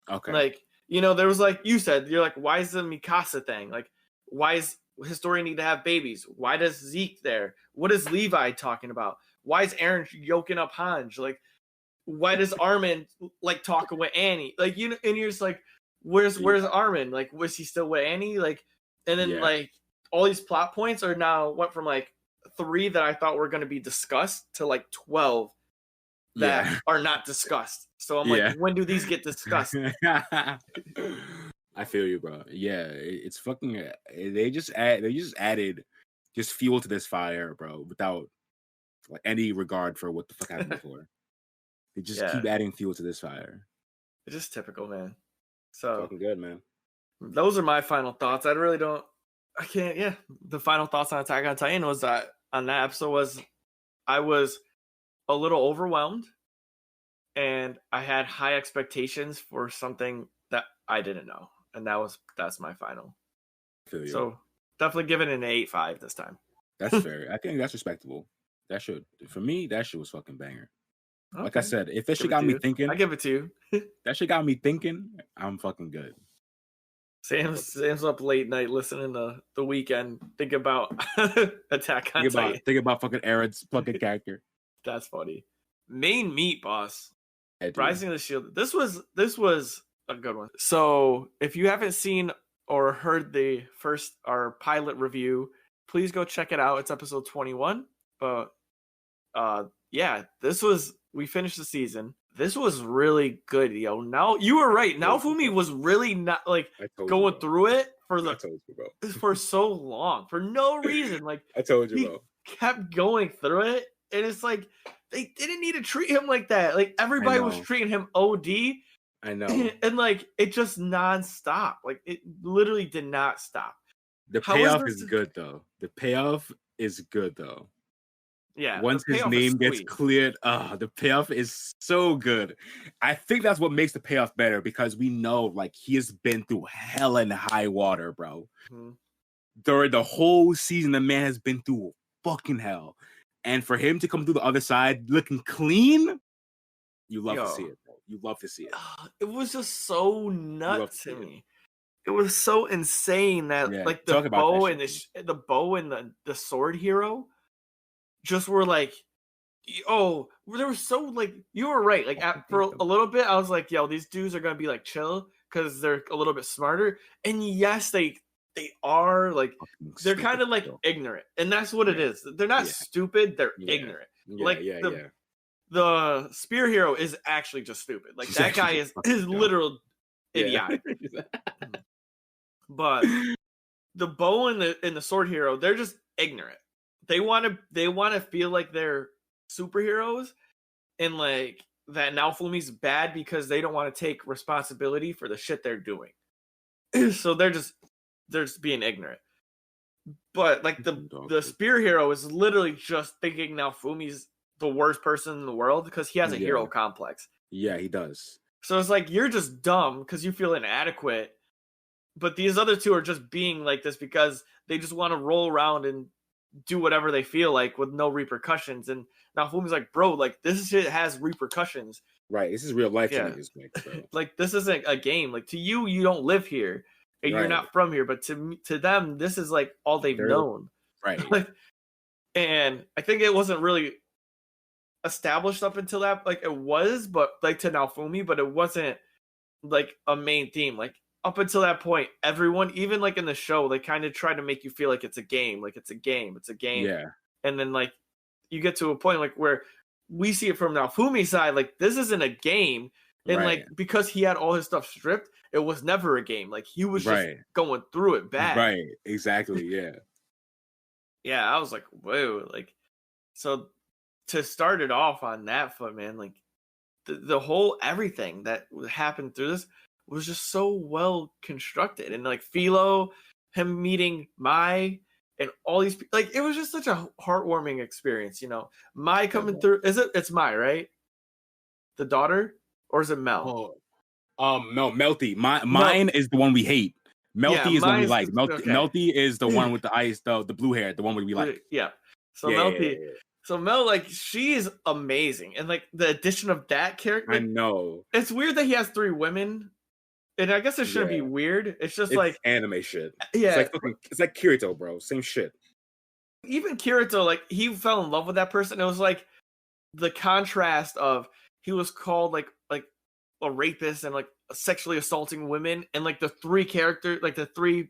[SPEAKER 2] Okay,
[SPEAKER 3] like there was like you said, you're like, why is the Mikasa thing? Like, why is Historia need to have babies? Why does Zeke there? What is Levi talking about? Why is Aaron yoking up Hanj? Like, why does Armin like talking with Annie? Like, and you're just like, where's Armin? Like, was he still with Annie? Like, and then like all these plot points are now went from like 3 that I thought were going to be discussed to like 12 that are not discussed. So I'm like, when do these get discussed?
[SPEAKER 2] I feel you, bro. Yeah, it's fucking. They just added just fuel to this fire, bro, without like any regard for what the fuck happened before. They just keep adding fuel to this fire.
[SPEAKER 3] It's just typical, man. So
[SPEAKER 2] fucking good, man.
[SPEAKER 3] Those are my final thoughts. I can't. Yeah, the final thoughts on Attack on Titan was that on that episode was I was a little overwhelmed and I had high expectations for something that I didn't know, and that's my final.
[SPEAKER 2] I feel you.
[SPEAKER 3] So definitely give it an 8.5 this time.
[SPEAKER 2] That's fair. I think that's respectable. For me, that shit was fucking banger.
[SPEAKER 3] Okay.
[SPEAKER 2] Like I said, if that shit
[SPEAKER 3] Give it
[SPEAKER 2] got
[SPEAKER 3] to
[SPEAKER 2] me
[SPEAKER 3] you.
[SPEAKER 2] thinking,
[SPEAKER 3] I give it to you.
[SPEAKER 2] that shit got me thinking, I'm fucking good.
[SPEAKER 3] Sam's up late night listening to The Weeknd, thinking about Attack on Titan.
[SPEAKER 2] Think about fucking Aaron's fucking character.
[SPEAKER 3] That's funny. Main meat, boss.
[SPEAKER 2] Yeah, dude.
[SPEAKER 3] Rising of the Shield. This was a good one. So if you haven't seen or heard our pilot review, please go check it out. It's episode 21. But yeah, we finished the season. This was really good, yo. Now you were right. Naofumi was really not like going through it for so long for no reason. Like
[SPEAKER 2] I told you,
[SPEAKER 3] he
[SPEAKER 2] bro.
[SPEAKER 3] Kept going through it, and it's like they didn't need to treat him like that. Like everybody was treating him OD.
[SPEAKER 2] I know,
[SPEAKER 3] and like it just nonstop. Like it literally did not stop.
[SPEAKER 2] The payoff is good though.
[SPEAKER 3] Yeah.
[SPEAKER 2] Once his name gets cleared, the payoff is so good. I think that's what makes the payoff better because we know like he has been through hell and high water, bro. Mm-hmm. During the whole season, the man has been through fucking hell. And for him to come through the other side looking clean, you love to see it, bro. You love to see it.
[SPEAKER 3] It was just so nuts to me. It was so insane that like the bow and the sword hero just were like, they were so like, you were right. Like for a little bit, I was like, yo, these dudes are gonna be like chill because they're a little bit smarter. And yes, they are like they're kind of like ignorant, and that's what it is. They're not stupid; they're ignorant. The spear hero is actually just stupid. Like that guy is literal idiotic. But the bow and the sword hero, they're just ignorant. They want to feel like they're superheroes, and like that Naofumi's bad because they don't want to take responsibility for the shit they're doing. So they're just being ignorant. But like the spear hero is literally just thinking Naofumi's the worst person in the world because he has a hero complex.
[SPEAKER 2] Yeah, he does.
[SPEAKER 3] So it's like you're just dumb because you feel inadequate. But these other two are just being like this because they just want to roll around and do whatever they feel like with no repercussions. And Naofumi's like, bro, like this shit has repercussions.
[SPEAKER 2] Right. This is real life.
[SPEAKER 3] Yeah. Like this isn't a game. Like to you, you don't live here and you're not from here. But to them, this is like all they've known.
[SPEAKER 2] Right.
[SPEAKER 3] Like, and I think it wasn't really established up until that. Like it was, but like to Naofumi, but it wasn't like a main theme. Like up until that point, everyone, even like in the show, they kind of try to make you feel like it's a game. Like it's a game.
[SPEAKER 2] Yeah.
[SPEAKER 3] And then like you get to a point like where we see it from Naofumi's side, like this isn't a game. And like because he had all his stuff stripped, it was never a game. Like he was just going through it bad.
[SPEAKER 2] Right. Exactly. Yeah.
[SPEAKER 3] Yeah, I was like, whoa, like so to start it off on that foot, man, like the whole everything that happened through this was just so well constructed. And like Philo, him meeting Mai and all these people, like it was just such a heartwarming experience, you know. Mai coming through, it's Mai, right? The daughter, or is it Mel?
[SPEAKER 2] No, Melty. Mine is the one we hate. Melty is the one we like. Melty is the one with the eyes, the blue hair, the one we like.
[SPEAKER 3] Yeah. So Melty. Yeah. So Mel, like, she is amazing. And like the addition of that character.
[SPEAKER 2] I know.
[SPEAKER 3] It's weird that he has 3 women. And I guess it shouldn't be weird. It's just like
[SPEAKER 2] anime shit.
[SPEAKER 3] Yeah.
[SPEAKER 2] It's like Kirito, bro. Same shit.
[SPEAKER 3] Even Kirito, like, he fell in love with that person. It was like the contrast of he was called like a rapist and like sexually assaulting women, and like the 3 characters, like the 3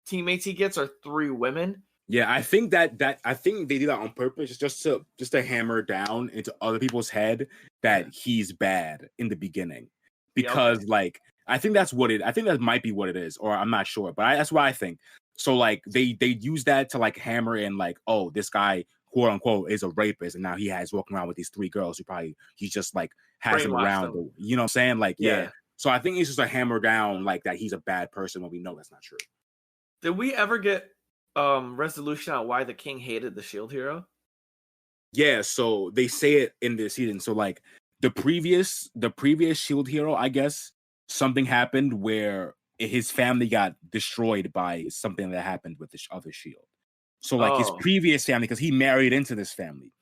[SPEAKER 3] teammates he gets are 3 women.
[SPEAKER 2] Yeah, I think they do that on purpose, just to hammer down into other people's head that he's bad in the beginning, because like I think that might be what it is, or I'm not sure, but that's what I think. So like they use that to like hammer in like, oh, this guy quote unquote is a rapist, and now he has walking around with these 3 girls who he just like has them around, you know what I'm saying? Like yeah. So I think it's just a hammer down like that he's a bad person when we know that's not true.
[SPEAKER 3] Did we ever get resolution on why the king hated the shield hero?
[SPEAKER 2] Yeah, so they say it in this season. So like the previous Shield hero, I guess something happened where his family got destroyed by something that happened with the other Shield. So like his previous family, because he married into this family.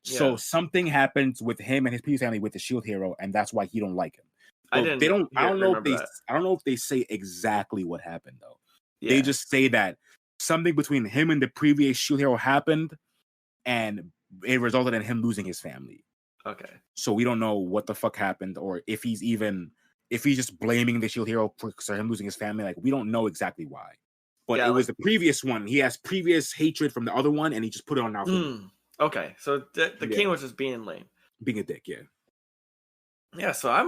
[SPEAKER 2] So something happens with him and his previous family with the Shield hero, and that's why he don't like him. I don't know if they say exactly what happened though. Yeah. They just say that something between him and the previous Shield hero happened, and it resulted in him losing his family.
[SPEAKER 3] Okay.
[SPEAKER 2] So we don't know what the fuck happened, or if he's just blaming the Shield hero for him losing his family. Like, we don't know exactly why. But it was the previous one. He has previous hatred from the other one, and he just put it on now.
[SPEAKER 3] Okay, so the king was just being lame.
[SPEAKER 2] Being a dick, yeah.
[SPEAKER 3] Yeah, so I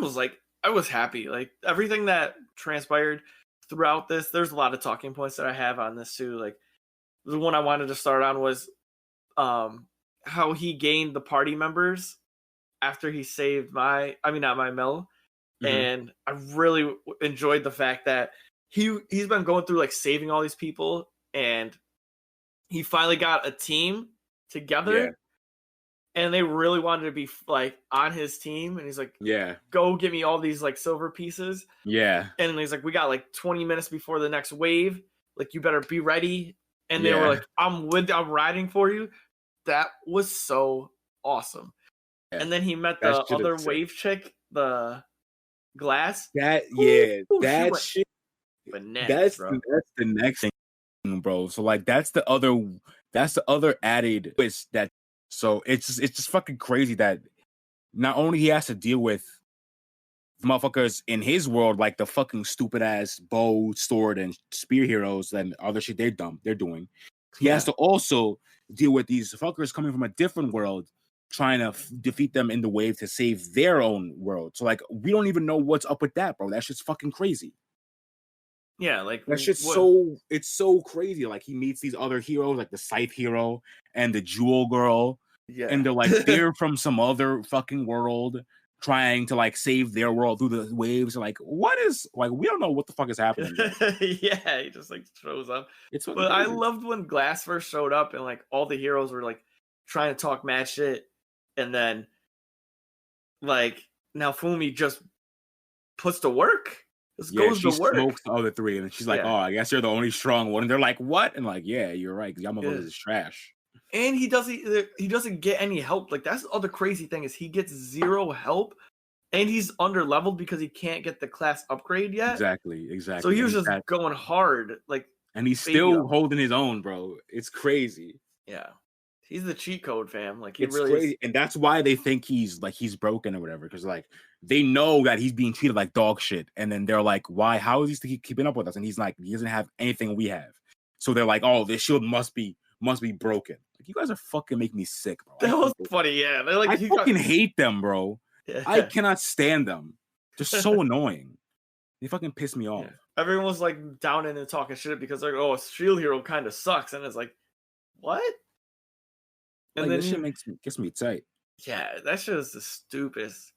[SPEAKER 3] was happy. Like, everything that transpired throughout this, there's a lot of talking points that I have on this too. Like, the one I wanted to start on was how he gained the party members after he saved not my Mel. Mm-hmm. And I really enjoyed the fact that he's been going through like saving all these people, and he finally got a team together, and they really wanted to be like on his team, and he's like, go get me all these like silver pieces, and he's like, we got like 20 minutes before the next wave, like you better be ready. And they were like, I'm riding for you. That was so awesome. And then he met the other wave chick, the Glass.
[SPEAKER 2] Shit bananas, bro. That's the next thing, bro. So like that's the other added twist that. So it's just fucking crazy that not only he has to deal with motherfuckers in his world, like the fucking stupid ass bow, sword, and spear heroes and other shit they're doing. He has to also deal with these fuckers coming from a different world, trying to defeat them in the wave to save their own world. So like we don't even know what's up with that, bro. That shit's fucking crazy.
[SPEAKER 3] Yeah, like
[SPEAKER 2] that shit's it's so crazy. Like he meets these other heroes, like the Scythe hero and the Jewel girl. Yeah. And they're like, they're from some other fucking world trying to like save their world through the waves. Like, what is like, we don't know what the fuck is happening.
[SPEAKER 3] Yeah, he just like shows up. But crazy. I loved when Glass first showed up and like all the heroes were like trying to talk mad shit, and then like now Fumi just puts to work. Goes to work.
[SPEAKER 2] Smokes the other three, and she's like, "Oh, I guess you're the only strong one." And they're like, "What?" And like, "Yeah, you're right. Y'all motherfuckers is trash."
[SPEAKER 3] And he doesn't get any help. Like that's the other crazy thing is he gets zero help, and he's under leveled because he can't get the class upgrade yet.
[SPEAKER 2] Exactly.
[SPEAKER 3] So he was just going hard, like,
[SPEAKER 2] and he's still holding his own, bro. It's crazy.
[SPEAKER 3] Yeah, he's the cheat code, fam. Like he
[SPEAKER 2] it's
[SPEAKER 3] really
[SPEAKER 2] crazy,
[SPEAKER 3] is.
[SPEAKER 2] And that's why they think he's broken or whatever. Because like they know that he's being treated like dog shit, and then they're like, "Why? How is he keeping up with us?" And he's like, "He doesn't have anything we have." So they're like, "Oh, this shield must be broken." Like, you guys are fucking making me sick, bro.
[SPEAKER 3] That was funny, yeah. They're like,
[SPEAKER 2] I fucking hate them, bro. Yeah. I cannot stand them. They're so annoying. They fucking piss me off.
[SPEAKER 3] Yeah. Everyone was like down in and talking shit because they're like, "Oh, Shield Hero kind of sucks," and it's like, what?
[SPEAKER 2] And like, then this shit gets me tight.
[SPEAKER 3] Yeah, that shit is the stupidest.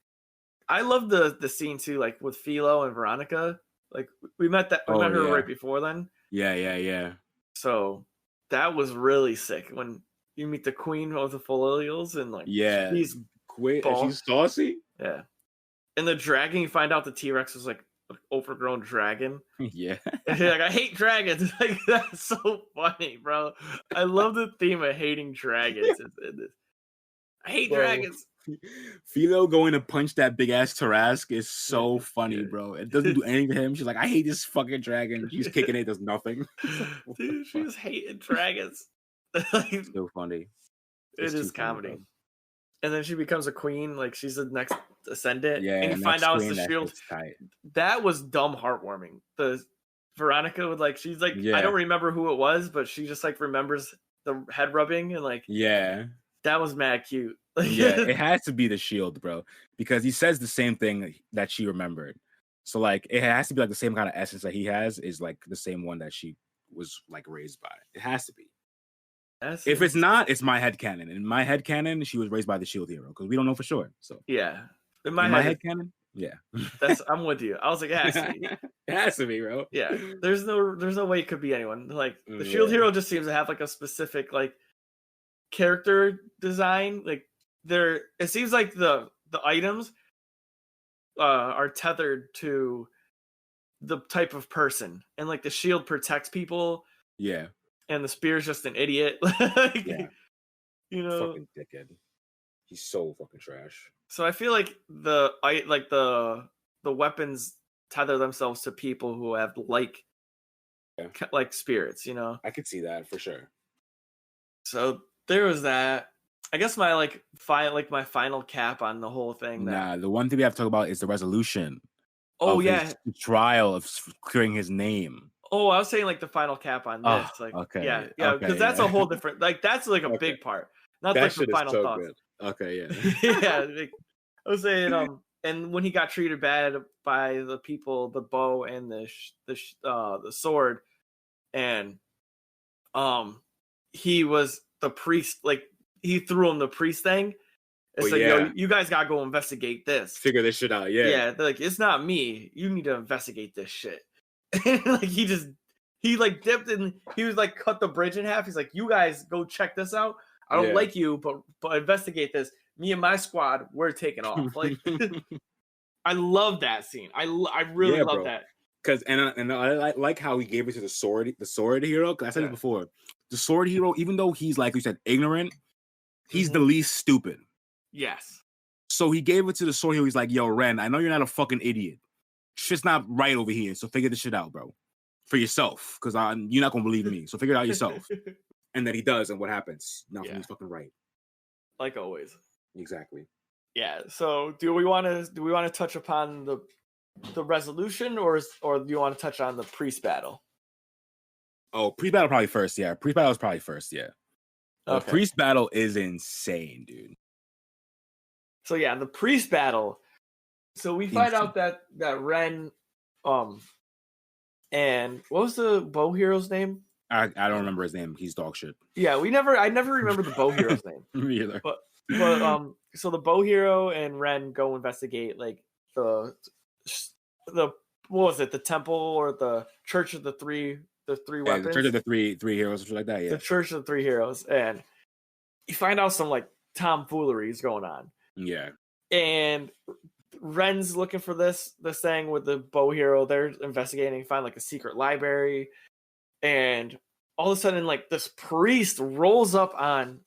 [SPEAKER 3] I love the scene too, like with Philo and Veronica. Like we met her right before then.
[SPEAKER 2] Yeah.
[SPEAKER 3] So that was really sick when you meet the queen of the Filials and like
[SPEAKER 2] she's saucy.
[SPEAKER 3] Yeah. And the dragon, you find out the T-Rex was like an overgrown dragon.
[SPEAKER 2] Yeah.
[SPEAKER 3] And you're like, I hate dragons. Like that's so funny, bro. I love the theme of hating dragons. I hate dragons.
[SPEAKER 2] Philo going to punch that big ass Tarask is so funny, bro. It doesn't do anything to him. She's like, I hate this fucking dragon. She's kicking it, does nothing.
[SPEAKER 3] Dude, she's hating dragons.
[SPEAKER 2] It's so funny.
[SPEAKER 3] It is comedy. Funny, and then she becomes a queen, like she's the next ascendant.
[SPEAKER 2] Yeah,
[SPEAKER 3] and you find out it's the shield. That was dumb heartwarming. The Veronica would like, she's like, I don't remember who it was, but she just like remembers the head rubbing and like, that was mad cute.
[SPEAKER 2] Yeah, it has to be the shield, bro, because he says the same thing that she remembered. So like, it has to be like the same kind of essence that he has is like the same one that she was like raised by. It has to be. If it's not, it's my headcanon. In my headcanon, she was raised by the shield hero because we don't know for sure. So
[SPEAKER 3] yeah,
[SPEAKER 2] in my headcanon, yeah,
[SPEAKER 3] I'm with you. I was like, it has to be.
[SPEAKER 2] It has to be, bro.
[SPEAKER 3] Yeah, there's no way it could be anyone. Like the shield hero just seems to have like a specific like character design. Like it seems like the the items are tethered to the type of person, and like the shield protects people.
[SPEAKER 2] Yeah.
[SPEAKER 3] And the spear's just an idiot. Like,
[SPEAKER 2] Yeah.
[SPEAKER 3] You know,
[SPEAKER 2] Fucking dickhead. He's so fucking trash.
[SPEAKER 3] so I feel like the weapons tether themselves to people who have like spirits, you know.
[SPEAKER 2] I could see that for sure.
[SPEAKER 3] So there was that. I guess my my final cap on the whole thing.
[SPEAKER 2] Nah, the one thing we have to talk about is the resolution.
[SPEAKER 3] Oh
[SPEAKER 2] of
[SPEAKER 3] yeah,
[SPEAKER 2] his trial of clearing his name.
[SPEAKER 3] Oh, I was saying like the final cap on this.
[SPEAKER 2] Okay.
[SPEAKER 3] Yeah, because that's a whole different. Like that's like a big part. Not
[SPEAKER 2] that
[SPEAKER 3] like
[SPEAKER 2] shit
[SPEAKER 3] the final
[SPEAKER 2] is so
[SPEAKER 3] thoughts.
[SPEAKER 2] good. Okay, yeah.
[SPEAKER 3] Yeah, like, I was saying and when he got treated bad by the people, the bow and the sword, and he was the priest. Like he threw him the priest thing. It's yo, you guys gotta go investigate this.
[SPEAKER 2] Figure this shit out. Yeah.
[SPEAKER 3] Yeah, like it's not me. You need to investigate this shit. Like he like dipped and he was like cut the bridge in half. He's like, you guys go check this out. I don't like you, but investigate this. Me and my squad, we're taking off. Like, I love that scene. I really love that.
[SPEAKER 2] Because and I like how he gave it to the sword hero. Because I said it before, the sword hero, even though he's like you said ignorant, he's the least stupid.
[SPEAKER 3] Yes.
[SPEAKER 2] So he gave it to the sword hero. He's like, yo, Ren, I know you're not a fucking idiot. Shit's not right over here. So figure this shit out, bro, for yourself. Because you're not gonna believe me. So figure it out yourself. And then he does, and what happens? Nothing's fucking right.
[SPEAKER 3] Like always.
[SPEAKER 2] Exactly.
[SPEAKER 3] Yeah. So do we want to touch upon the resolution, or do you want to touch on the priest battle?
[SPEAKER 2] Oh, priest battle probably first. Yeah, priest battle is probably first. Yeah. Okay. The priest battle is insane, dude.
[SPEAKER 3] So yeah, the priest battle. So we find out that Ren, and what was the bow hero's name?
[SPEAKER 2] I don't remember his name. He's dog shit.
[SPEAKER 3] Yeah, I never remember the bow hero's name.
[SPEAKER 2] Me either.
[SPEAKER 3] But so the bow hero and Ren go investigate like the what was it, the temple or the church of the three weapons?
[SPEAKER 2] The church of the three heroes, something like that. Yeah,
[SPEAKER 3] the church of the three heroes, and you find out some like tomfoolery is going on.
[SPEAKER 2] Yeah,
[SPEAKER 3] and Ren's looking for this thing with the bow hero. They're investigating, find like a secret library, and all of a sudden, like this priest rolls up on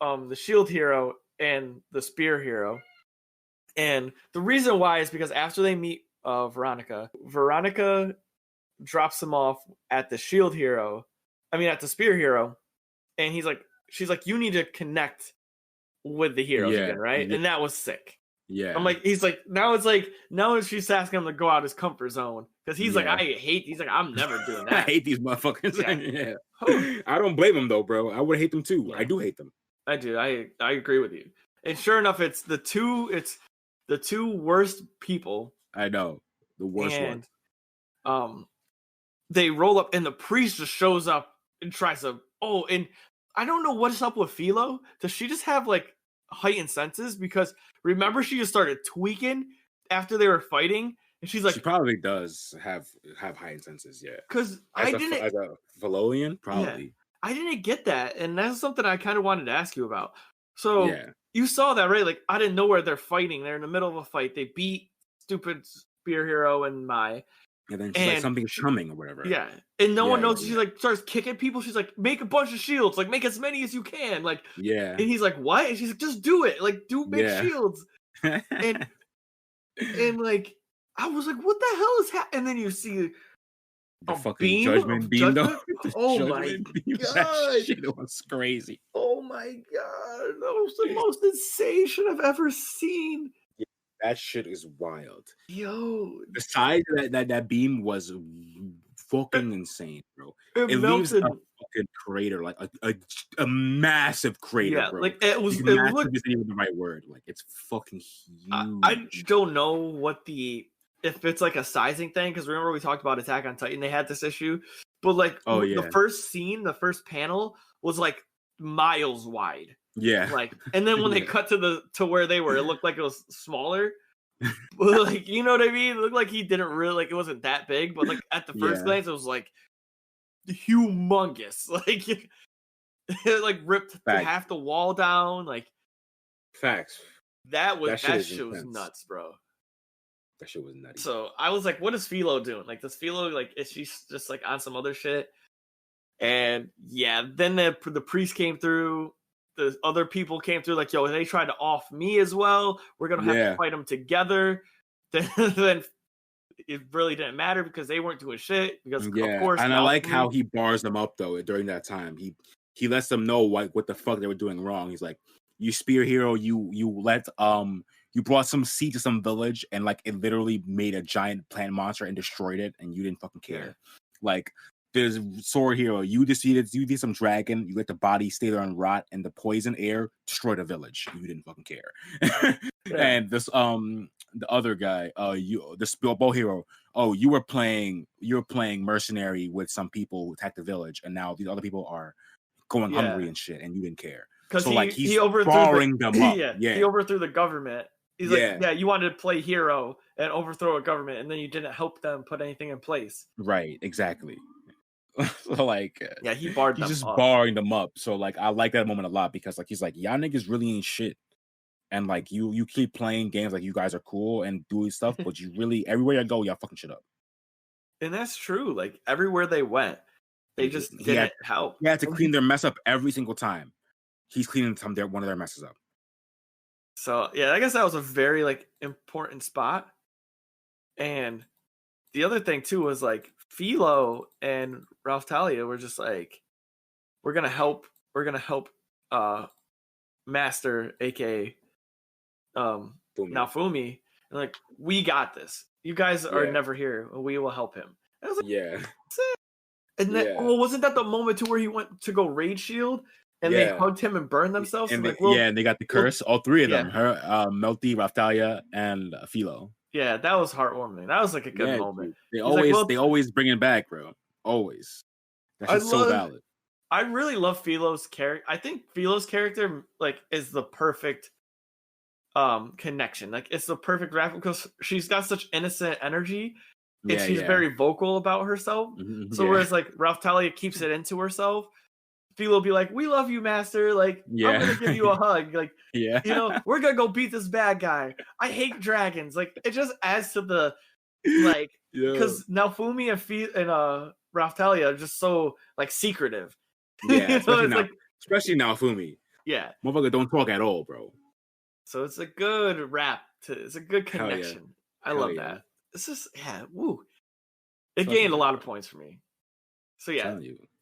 [SPEAKER 3] the shield hero and the spear hero. And the reason why is because after they meet Veronica drops him off at the spear hero, and she's like, you need to connect with the heroes again, right? Yeah. And that was sick.
[SPEAKER 2] Yeah.
[SPEAKER 3] I'm like, now she's asking him to go out his comfort zone. Because he's like, I'm never doing that.
[SPEAKER 2] I hate these motherfuckers. Yeah. I don't blame him though, bro. I would hate them too. Yeah. I do hate them.
[SPEAKER 3] I do. I agree with you. And sure enough, it's the two worst people.
[SPEAKER 2] I know. The worst
[SPEAKER 3] ones. They roll up and the priest just shows up and tries to and I don't know what's up with Philo. Does she just have like heightened senses? Because remember she just started tweaking after they were fighting, and she's like,
[SPEAKER 2] she probably does have heightened senses, yeah.
[SPEAKER 3] Because
[SPEAKER 2] as a Philolian, probably.
[SPEAKER 3] Yeah, I didn't get that, and that's something I kind of wanted to ask you about. So you saw that, right? Like out of nowhere, they're fighting. They're in the middle of a fight. They beat stupid spear hero and Mai.
[SPEAKER 2] And then she's like, something's coming or whatever.
[SPEAKER 3] Yeah. And no one knows. She's like, starts kicking people. She's like, make a bunch of shields. Like, make as many as you can. Like,
[SPEAKER 2] yeah.
[SPEAKER 3] And he's like, what? And she's like, just do it. Like, make shields. and like, I was like, what the hell is happening? And then you see
[SPEAKER 2] the fucking judgment beam, though.
[SPEAKER 3] Oh my god.
[SPEAKER 2] That shit was crazy.
[SPEAKER 3] Oh my god. That was the most insane shit I've ever seen.
[SPEAKER 2] That shit is wild.
[SPEAKER 3] Yo.
[SPEAKER 2] The size of that beam was fucking insane, bro. It leaves a fucking crater, like a massive crater, bro.
[SPEAKER 3] Like it
[SPEAKER 2] massive isn't even the right word. Like it's fucking huge.
[SPEAKER 3] I don't know if it's like a sizing thing, because remember we talked about Attack on Titan, they had this issue. But like the first scene, the first panel was like miles wide.
[SPEAKER 2] Yeah.
[SPEAKER 3] Like, and then when they cut to where they were, it looked like it was smaller. But like, you know what I mean? It looked like he didn't really, like, it wasn't that big, but like at the first glance, it was like humongous. Like it like ripped half the wall down. Like
[SPEAKER 2] facts.
[SPEAKER 3] That
[SPEAKER 2] shit
[SPEAKER 3] shit was
[SPEAKER 2] intense.
[SPEAKER 3] nuts, bro.
[SPEAKER 2] That shit was nutty.
[SPEAKER 3] So I was like, what is Philo doing? Like, does Philo, like, is she just like on some other shit? And yeah, then the priest came through. The other people came through, like, yo, they tried to off me as well. We're gonna have to fight them together. Then it really didn't matter because they weren't doing shit. Because of course,
[SPEAKER 2] and I like how he bars them up though during that time. He lets them know what the fuck they were doing wrong. He's like, you spear hero, you brought some seed to some village and like it literally made a giant plant monster and destroyed it, and you didn't fucking care.
[SPEAKER 3] Yeah.
[SPEAKER 2] Like, there's sword hero, you did some dragon, you let the body stay there and rot, and the poison air destroyed a village. You didn't fucking care. And this the other guy, this bow hero, you were playing mercenary with some people who attacked the village, and now these other people are going hungry and shit, and you didn't care.
[SPEAKER 3] Because
[SPEAKER 2] so like
[SPEAKER 3] he overthrew
[SPEAKER 2] them up.
[SPEAKER 3] He overthrew the government. He's like, you wanted to play hero and overthrow a government, and then you didn't help them put anything in place.
[SPEAKER 2] Right, exactly. So like,
[SPEAKER 3] he barred them.
[SPEAKER 2] He's just barring them up. So like, I like that moment a lot because like he's like, y'all niggas really ain't shit, and like you keep playing games like you guys are cool and doing stuff, but you really everywhere you go, y'all fucking shit up.
[SPEAKER 3] And that's true. Like everywhere they went, they just didn't help.
[SPEAKER 2] He had to clean their mess up every single time. He's cleaning one of their messes up.
[SPEAKER 3] So yeah, I guess that was a very like important spot. And the other thing too was like Philo and Ralph Talia were just like, we're gonna help Master, aka Naofumi, and like, we got this. You guys are never here. We will help him. And I was like, that's it. And then wasn't that the moment too where he went to go raid Shield and they hugged him and burned themselves?
[SPEAKER 2] And
[SPEAKER 3] like,
[SPEAKER 2] and they got the curse. All three of them, her, Melty, Ralph Talia, and Philo. Yeah,
[SPEAKER 3] that was heartwarming. That was like a good moment.
[SPEAKER 2] They always bring it back, bro. Always. That's so valid.
[SPEAKER 3] I really love Philo's character. I think Philo's character like is the perfect connection. Like it's the perfect rap because she's got such innocent energy and she's very vocal about herself. So whereas like Ralph Talia keeps it into herself, Philo will be like, we love you, Master. Like, I'm gonna give you a hug. Like, you know, we're gonna go beat this bad guy. I hate dragons. Like, it just adds to the like, because Naofumi and Ralph Talia are just so like secretive.
[SPEAKER 2] Yeah, especially Naofumi.
[SPEAKER 3] Yeah,
[SPEAKER 2] motherfucker don't talk at all, bro.
[SPEAKER 3] So it's a good rap. It's a good connection. I love that. It's just woo. It gained a lot of points for me. So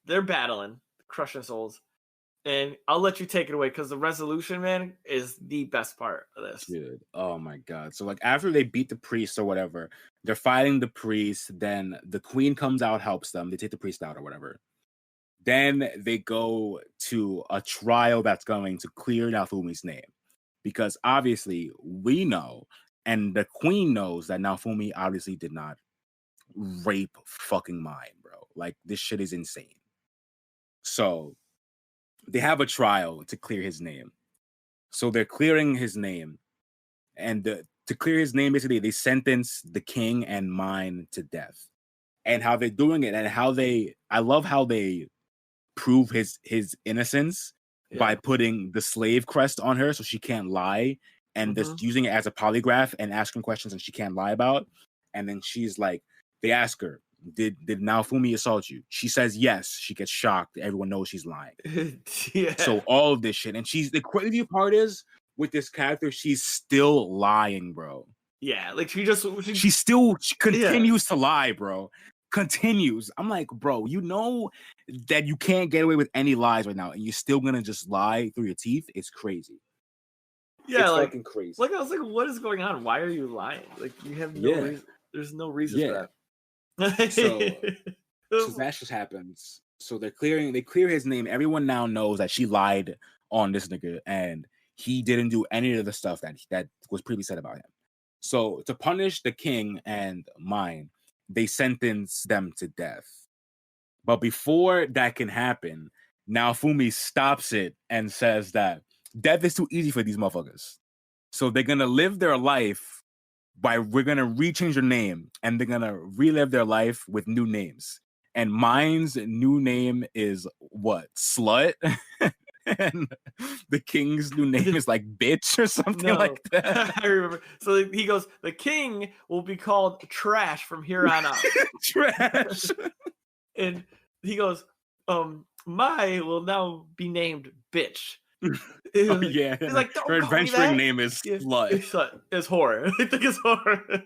[SPEAKER 3] they're battling. Crushing souls, and I'll let you take it away because the resolution, man, is the best part of this.
[SPEAKER 2] Dude, oh my god! So like after they beat the priest or whatever, they're fighting the priest. Then the queen comes out, helps them. They take the priest out or whatever. Then they go to a trial that's going to clear Naofumi's name, because obviously we know, and the queen knows that Naofumi obviously did not rape fucking mine, bro. Like this shit is insane. So they have a trial to clear his name. So they're clearing his name. And to clear his name, basically, they sentence the king and mine to death. And how they're doing it, and I love how they prove his innocence by putting the slave crest on her so she can't lie, and just using it as a polygraph and asking questions and she can't lie about. And then she's like, they ask her, Did Naofumi assault you? She says yes. She gets shocked. Everyone knows she's lying. So all of this shit. And the crazy part is, with this character, she's still lying, bro.
[SPEAKER 3] Yeah, like she
[SPEAKER 2] continues to lie, bro. Continues. I'm like, bro, you know that you can't get away with any lies right now, and you're still gonna just lie through your teeth? It's crazy.
[SPEAKER 3] Yeah,
[SPEAKER 2] it's
[SPEAKER 3] like
[SPEAKER 2] fucking crazy.
[SPEAKER 3] Like I was like, what is going on? Why are you lying? Like you have no reason. There's no reason for that.
[SPEAKER 2] So that just happens. So they clear his name. Everyone now knows that she lied on this nigga, and he didn't do any of the stuff that was previously said about him. So to punish the king and mine, they sentence them to death. But before that can happen, Naofumi stops it and says that death is too easy for these motherfuckers. So they're gonna live their life we're gonna rechange their name, and they're gonna relive their life with new names. And mine's new name is what? Slut. and the king's new name is like bitch or something like that.
[SPEAKER 3] I remember. So he goes, the king will be called Trash from here on out.
[SPEAKER 2] Trash.
[SPEAKER 3] And he goes, my will now be named Bitch.
[SPEAKER 2] Oh, yeah.
[SPEAKER 3] He's like, don't
[SPEAKER 2] her
[SPEAKER 3] call me
[SPEAKER 2] adventuring
[SPEAKER 3] that.
[SPEAKER 2] name is Slut.
[SPEAKER 3] It's horror. I think it's horror.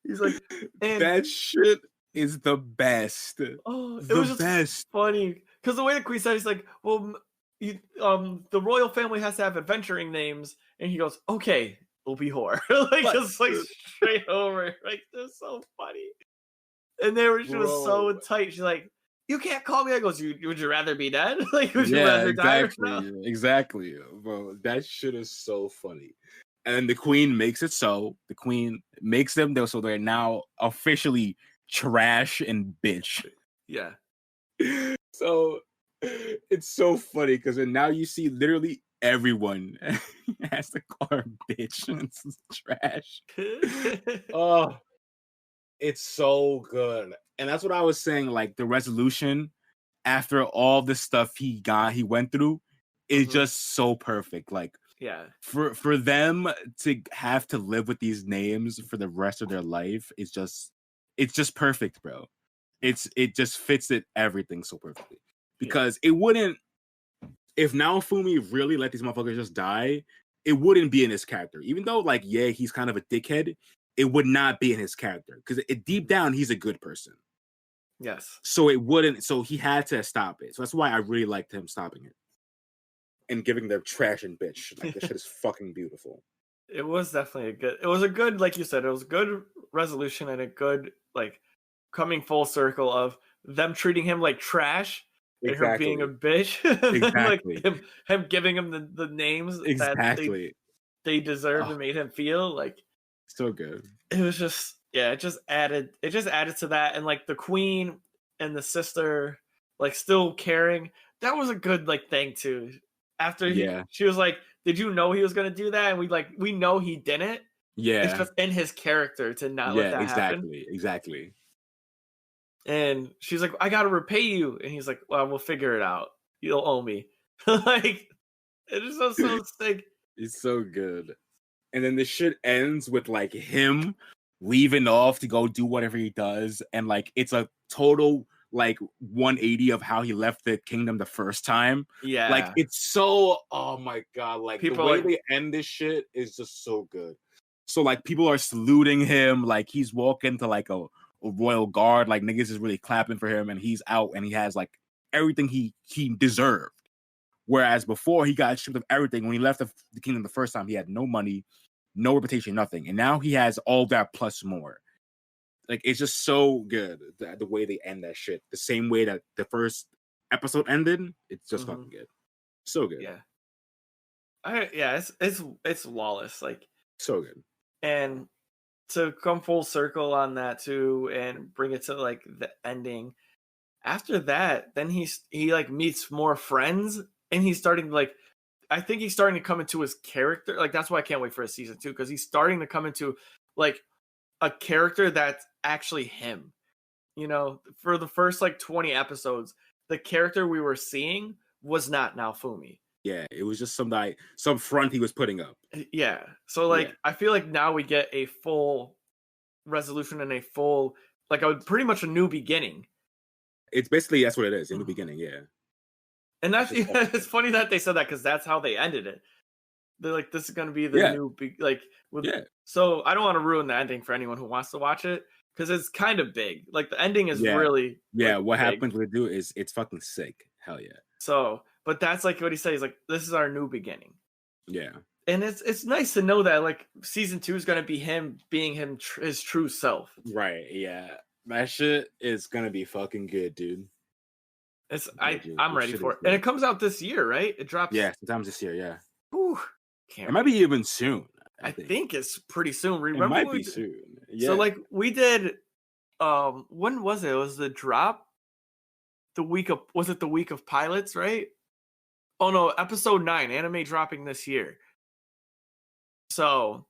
[SPEAKER 3] He's like, and
[SPEAKER 2] that shit is the best.
[SPEAKER 3] Oh, it
[SPEAKER 2] the
[SPEAKER 3] was just
[SPEAKER 2] best.
[SPEAKER 3] funny because the way the queen said, he's like, well, the royal family has to have adventuring names, and he goes, okay, it'll be horror. Like just like straight over. Like they're so funny. And she was so tight. She's like, you can't call me. I goes, would you rather be dead? Like, would you rather die?
[SPEAKER 2] Exactly, bro. That shit is so funny. And then the queen makes it so. The queen makes them so they're now officially trash and bitch.
[SPEAKER 3] Yeah.
[SPEAKER 2] So it's so funny because now you see literally everyone has to call her bitch and it's trash. Oh, it's so good. And that's what I was saying. Like the resolution after all the stuff he went through is just so perfect. Like,
[SPEAKER 3] yeah,
[SPEAKER 2] for them to have to live with these names for the rest of their life is it's just perfect, bro. It just fits everything so perfectly. Because it wouldn't, if Naofumi really let these motherfuckers just die, it wouldn't be in his character. Even though, like, yeah, he's kind of a dickhead, it would not be in his character. Because deep down, he's a good person.
[SPEAKER 3] Yes.
[SPEAKER 2] So it wouldn't, so he had to stop it. So that's why I really liked him stopping it. And giving them trash and bitch. Like, this shit is fucking beautiful.
[SPEAKER 3] It was definitely a good, like you said, it was a good resolution and a good, like, coming full circle of them treating him like trash. And her being a bitch.
[SPEAKER 2] Exactly.
[SPEAKER 3] Like him giving him the names that they deserved and made him feel like
[SPEAKER 2] so good.
[SPEAKER 3] It was just it just added to that, and like the queen and the sister like still caring. That was a good like thing too. After she was like, did you know he was gonna do that? And we know he didn't.
[SPEAKER 2] Yeah.
[SPEAKER 3] It's just in his character to not let that happen.
[SPEAKER 2] Exactly.
[SPEAKER 3] And she's like, I gotta repay you. And he's like, well, we'll figure it out. You'll owe me. Like, it is so sick.
[SPEAKER 2] It's so good. And then the shit ends with like him leaving off to go do whatever he does. And like, it's a total like 180 of how he left the kingdom the first time.
[SPEAKER 3] Yeah.
[SPEAKER 2] Like, it's so, oh my God. Like,
[SPEAKER 3] people
[SPEAKER 2] the way they end this shit is just so good. So like, people are saluting him. Like, he's walking to like a royal guard, like niggas is really clapping for him, and he's out and he has like everything he deserved. Whereas before he got stripped of everything when he left the kingdom the first time, he had no money, no reputation, nothing, and now he has all that plus more. Like, it's just so good the way they end that shit, the same way that the first episode ended. It's just fucking good, so good.
[SPEAKER 3] It's flawless, like
[SPEAKER 2] so good.
[SPEAKER 3] And to come full circle on that too and bring it to like the ending after that, then he like meets more friends and he's starting to like, I think he's starting to come into his character. Like, that's why I can't wait for a season 2, because he's starting to come into like a character that's actually him. You know, for the first like 20 episodes, the character we were seeing was not Naofumi.
[SPEAKER 2] Yeah, it was just some front he was putting up.
[SPEAKER 3] Yeah. So like, I feel like now we get a full resolution and a full, like, pretty much a new beginning.
[SPEAKER 2] It's basically, that's what it is, in the beginning, yeah.
[SPEAKER 3] And that's, it's funny that they said that, because that's how they ended it. They're like, this is going to be the new, so I don't want to ruin the ending for anyone who wants to watch it, because it's kind of big. Like, the ending is really
[SPEAKER 2] what
[SPEAKER 3] big.
[SPEAKER 2] happens to do is it's fucking sick. Hell yeah.
[SPEAKER 3] So, but that's like what he says, like, this is our new beginning.
[SPEAKER 2] Yeah.
[SPEAKER 3] And it's nice to know that like season 2 is going to be him being his true self.
[SPEAKER 2] Right. Yeah. That shit is going to be fucking good, dude.
[SPEAKER 3] I'm ready for it. And it comes out this year, right? It drops.
[SPEAKER 2] Yeah. Sometimes this year. Yeah.
[SPEAKER 3] Whew,
[SPEAKER 2] it might be even soon.
[SPEAKER 3] I think it's pretty soon. Remember,
[SPEAKER 2] it might be soon. Yeah.
[SPEAKER 3] So like we did, when was it? It was the drop was it the week of pilots, right? Oh no, episode 9, anime dropping this year. So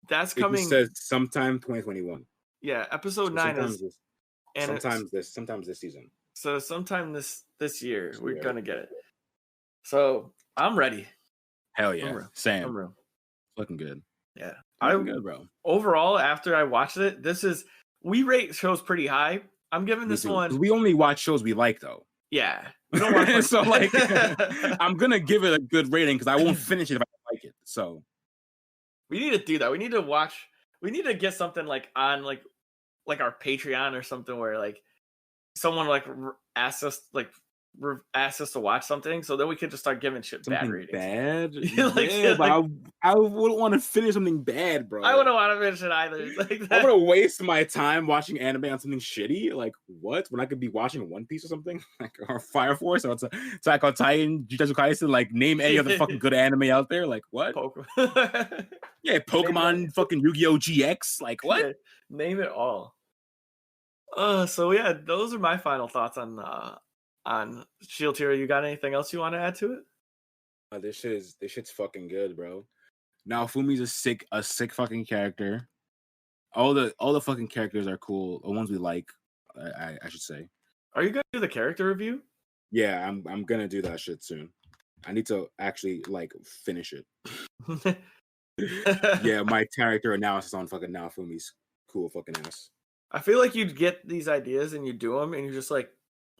[SPEAKER 3] that's coming.
[SPEAKER 2] It says sometime 2021.
[SPEAKER 3] Yeah, episode 9 is
[SPEAKER 2] sometimes this season.
[SPEAKER 3] So sometime this this year. We're gonna get it. So I'm ready.
[SPEAKER 2] Hell yeah, Sam.
[SPEAKER 3] I'm real.
[SPEAKER 2] Looking good.
[SPEAKER 3] Yeah,
[SPEAKER 2] Looking good, bro.
[SPEAKER 3] Overall, after I watched it, we rate shows pretty high. I'm giving this one.
[SPEAKER 2] We only watch shows we like, though.
[SPEAKER 3] Yeah, we don't watch
[SPEAKER 2] so like, I'm gonna give it a good rating because I won't finish it if I don't like it. So
[SPEAKER 3] we need to do that. We need to watch. We need to get something like on like our Patreon or something where like someone like asks us to watch something, so then we could just start giving shit bad ratings.
[SPEAKER 2] Bad?
[SPEAKER 3] But
[SPEAKER 2] I wouldn't want to finish something bad, bro.
[SPEAKER 3] I wouldn't want to finish it either. Like
[SPEAKER 2] I'm gonna waste my time watching anime on something shitty. Like what? When I could be watching One Piece or something, like or Fire Force or Attack on Titan, Jujutsu Kaisen. Like name any other fucking good anime out there. Like what?
[SPEAKER 3] Pokemon.
[SPEAKER 2] Yeah, Pokemon, fucking Yu-Gi-Oh! GX. Like what?
[SPEAKER 3] Yeah, name it all. So yeah, those are my final thoughts on Shield Hero. You got anything else you want to add to it?
[SPEAKER 2] This shit's fucking good, bro. Now Fumi's a sick fucking character. All the fucking characters are cool. The ones we like, I should say.
[SPEAKER 3] Are you gonna do the character review?
[SPEAKER 2] Yeah, I'm gonna do that shit soon. I need to actually like finish it. Yeah, my character analysis on fucking Naofumi's cool fucking ass.
[SPEAKER 3] I feel like you'd get these ideas and you do them and you just like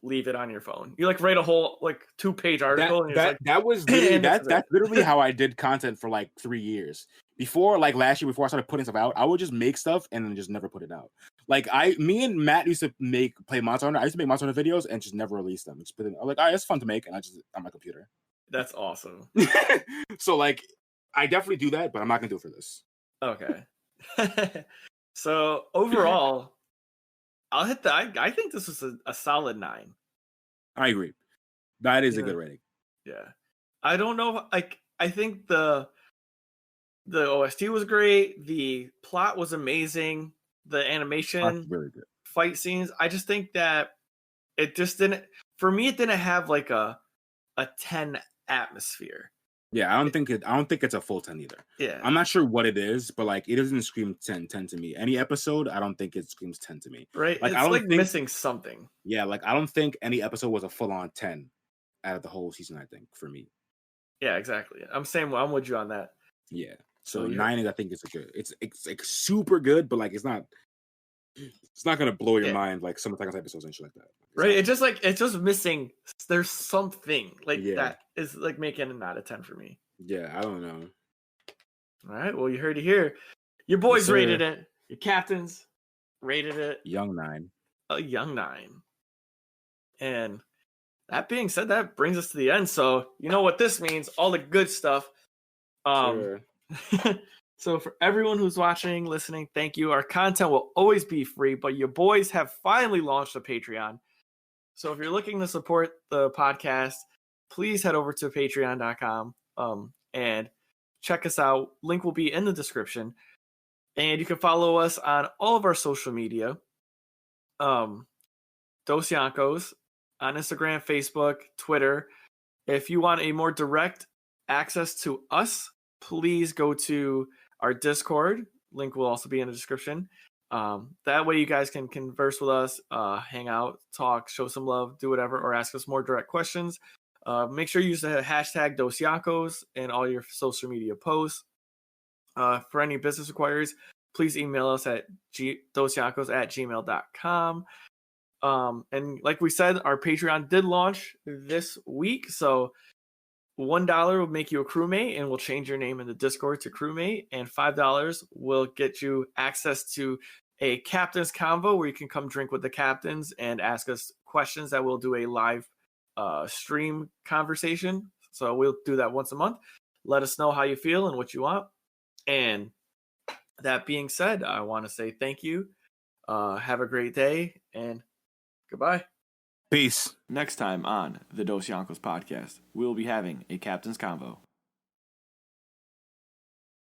[SPEAKER 3] leave it on your phone. You like write a whole like 2-page article.
[SPEAKER 2] That's literally how I did content for like 3 years. Before like last year, before I started putting stuff out, I would just make stuff and then just never put it out. Like me and Matt used to play Monster Hunter. I used to make Monster Hunter videos and just never release them. Just put it. I'm like, it's fun to make, and I just on my computer.
[SPEAKER 3] That's awesome.
[SPEAKER 2] So like, I definitely do that, but I'm not gonna do it for this.
[SPEAKER 3] Okay. So overall, I'll hit I think this was a solid 9.
[SPEAKER 2] I agree. That is a good rating.
[SPEAKER 3] Yeah. I don't know. Like, I think the OST was great. The plot was amazing. The animation,
[SPEAKER 2] really good.
[SPEAKER 3] Fight scenes. I just think that it just didn't. For me, it didn't have like a 10 atmosphere.
[SPEAKER 2] Yeah, I don't think it's a full 10 either.
[SPEAKER 3] Yeah.
[SPEAKER 2] I'm not sure what it is, but like it doesn't scream 10 to me. Any episode, I don't think it screams 10 to me.
[SPEAKER 3] Right.
[SPEAKER 2] Like,
[SPEAKER 3] it's
[SPEAKER 2] I don't
[SPEAKER 3] like
[SPEAKER 2] think,
[SPEAKER 3] missing something.
[SPEAKER 2] Yeah, like I don't think any episode was a full-on 10 out of the whole season, I think, for me.
[SPEAKER 3] Yeah, exactly. I'm with you on that.
[SPEAKER 2] Yeah. So 9 is, I think, it's a good. It's like super good, but like it's not gonna blow your mind like some Attack on episodes and shit like that.
[SPEAKER 3] Right. It's just missing. There's something like that is like making it not a 10 for me.
[SPEAKER 2] Yeah, I don't know.
[SPEAKER 3] All right. Well, you heard it here. Your boys rated it. Your captains rated it.
[SPEAKER 2] Young 9.
[SPEAKER 3] A young 9. And that being said, that brings us to the end. So you know what this means? All the good stuff.
[SPEAKER 2] Sure.
[SPEAKER 3] So for everyone who's watching, listening, thank you. Our content will always be free, but your boys have finally launched a Patreon. So if you're looking to support the podcast, please head over to patreon.com and check us out. Link will be in the description. And you can follow us on all of our social media. Dosyonkos on Instagram, Facebook, Twitter. If you want a more direct access to us, please go to our Discord. Link will also be in the description. That way you guys can converse with us, hang out, talk, show some love, do whatever, or ask us more direct questions. Make sure you use the hashtag Dosyonkos in all your social media posts. For any business inquiries, please email us at dosyonkos@gmail.com. And like we said, our Patreon did launch this week. So $1 will make you a crewmate and we'll change your name in the Discord to crewmate. And $5 will get you access to a captain's convo where you can come drink with the captains and ask us questions that we'll do a live stream conversation. So we'll do that once a month. Let us know how you feel and what you want. And that being said, I want to say thank you. Have a great day and goodbye.
[SPEAKER 2] Peace.
[SPEAKER 1] Next time on the Dosyonkos podcast, we'll be having a captain's convo.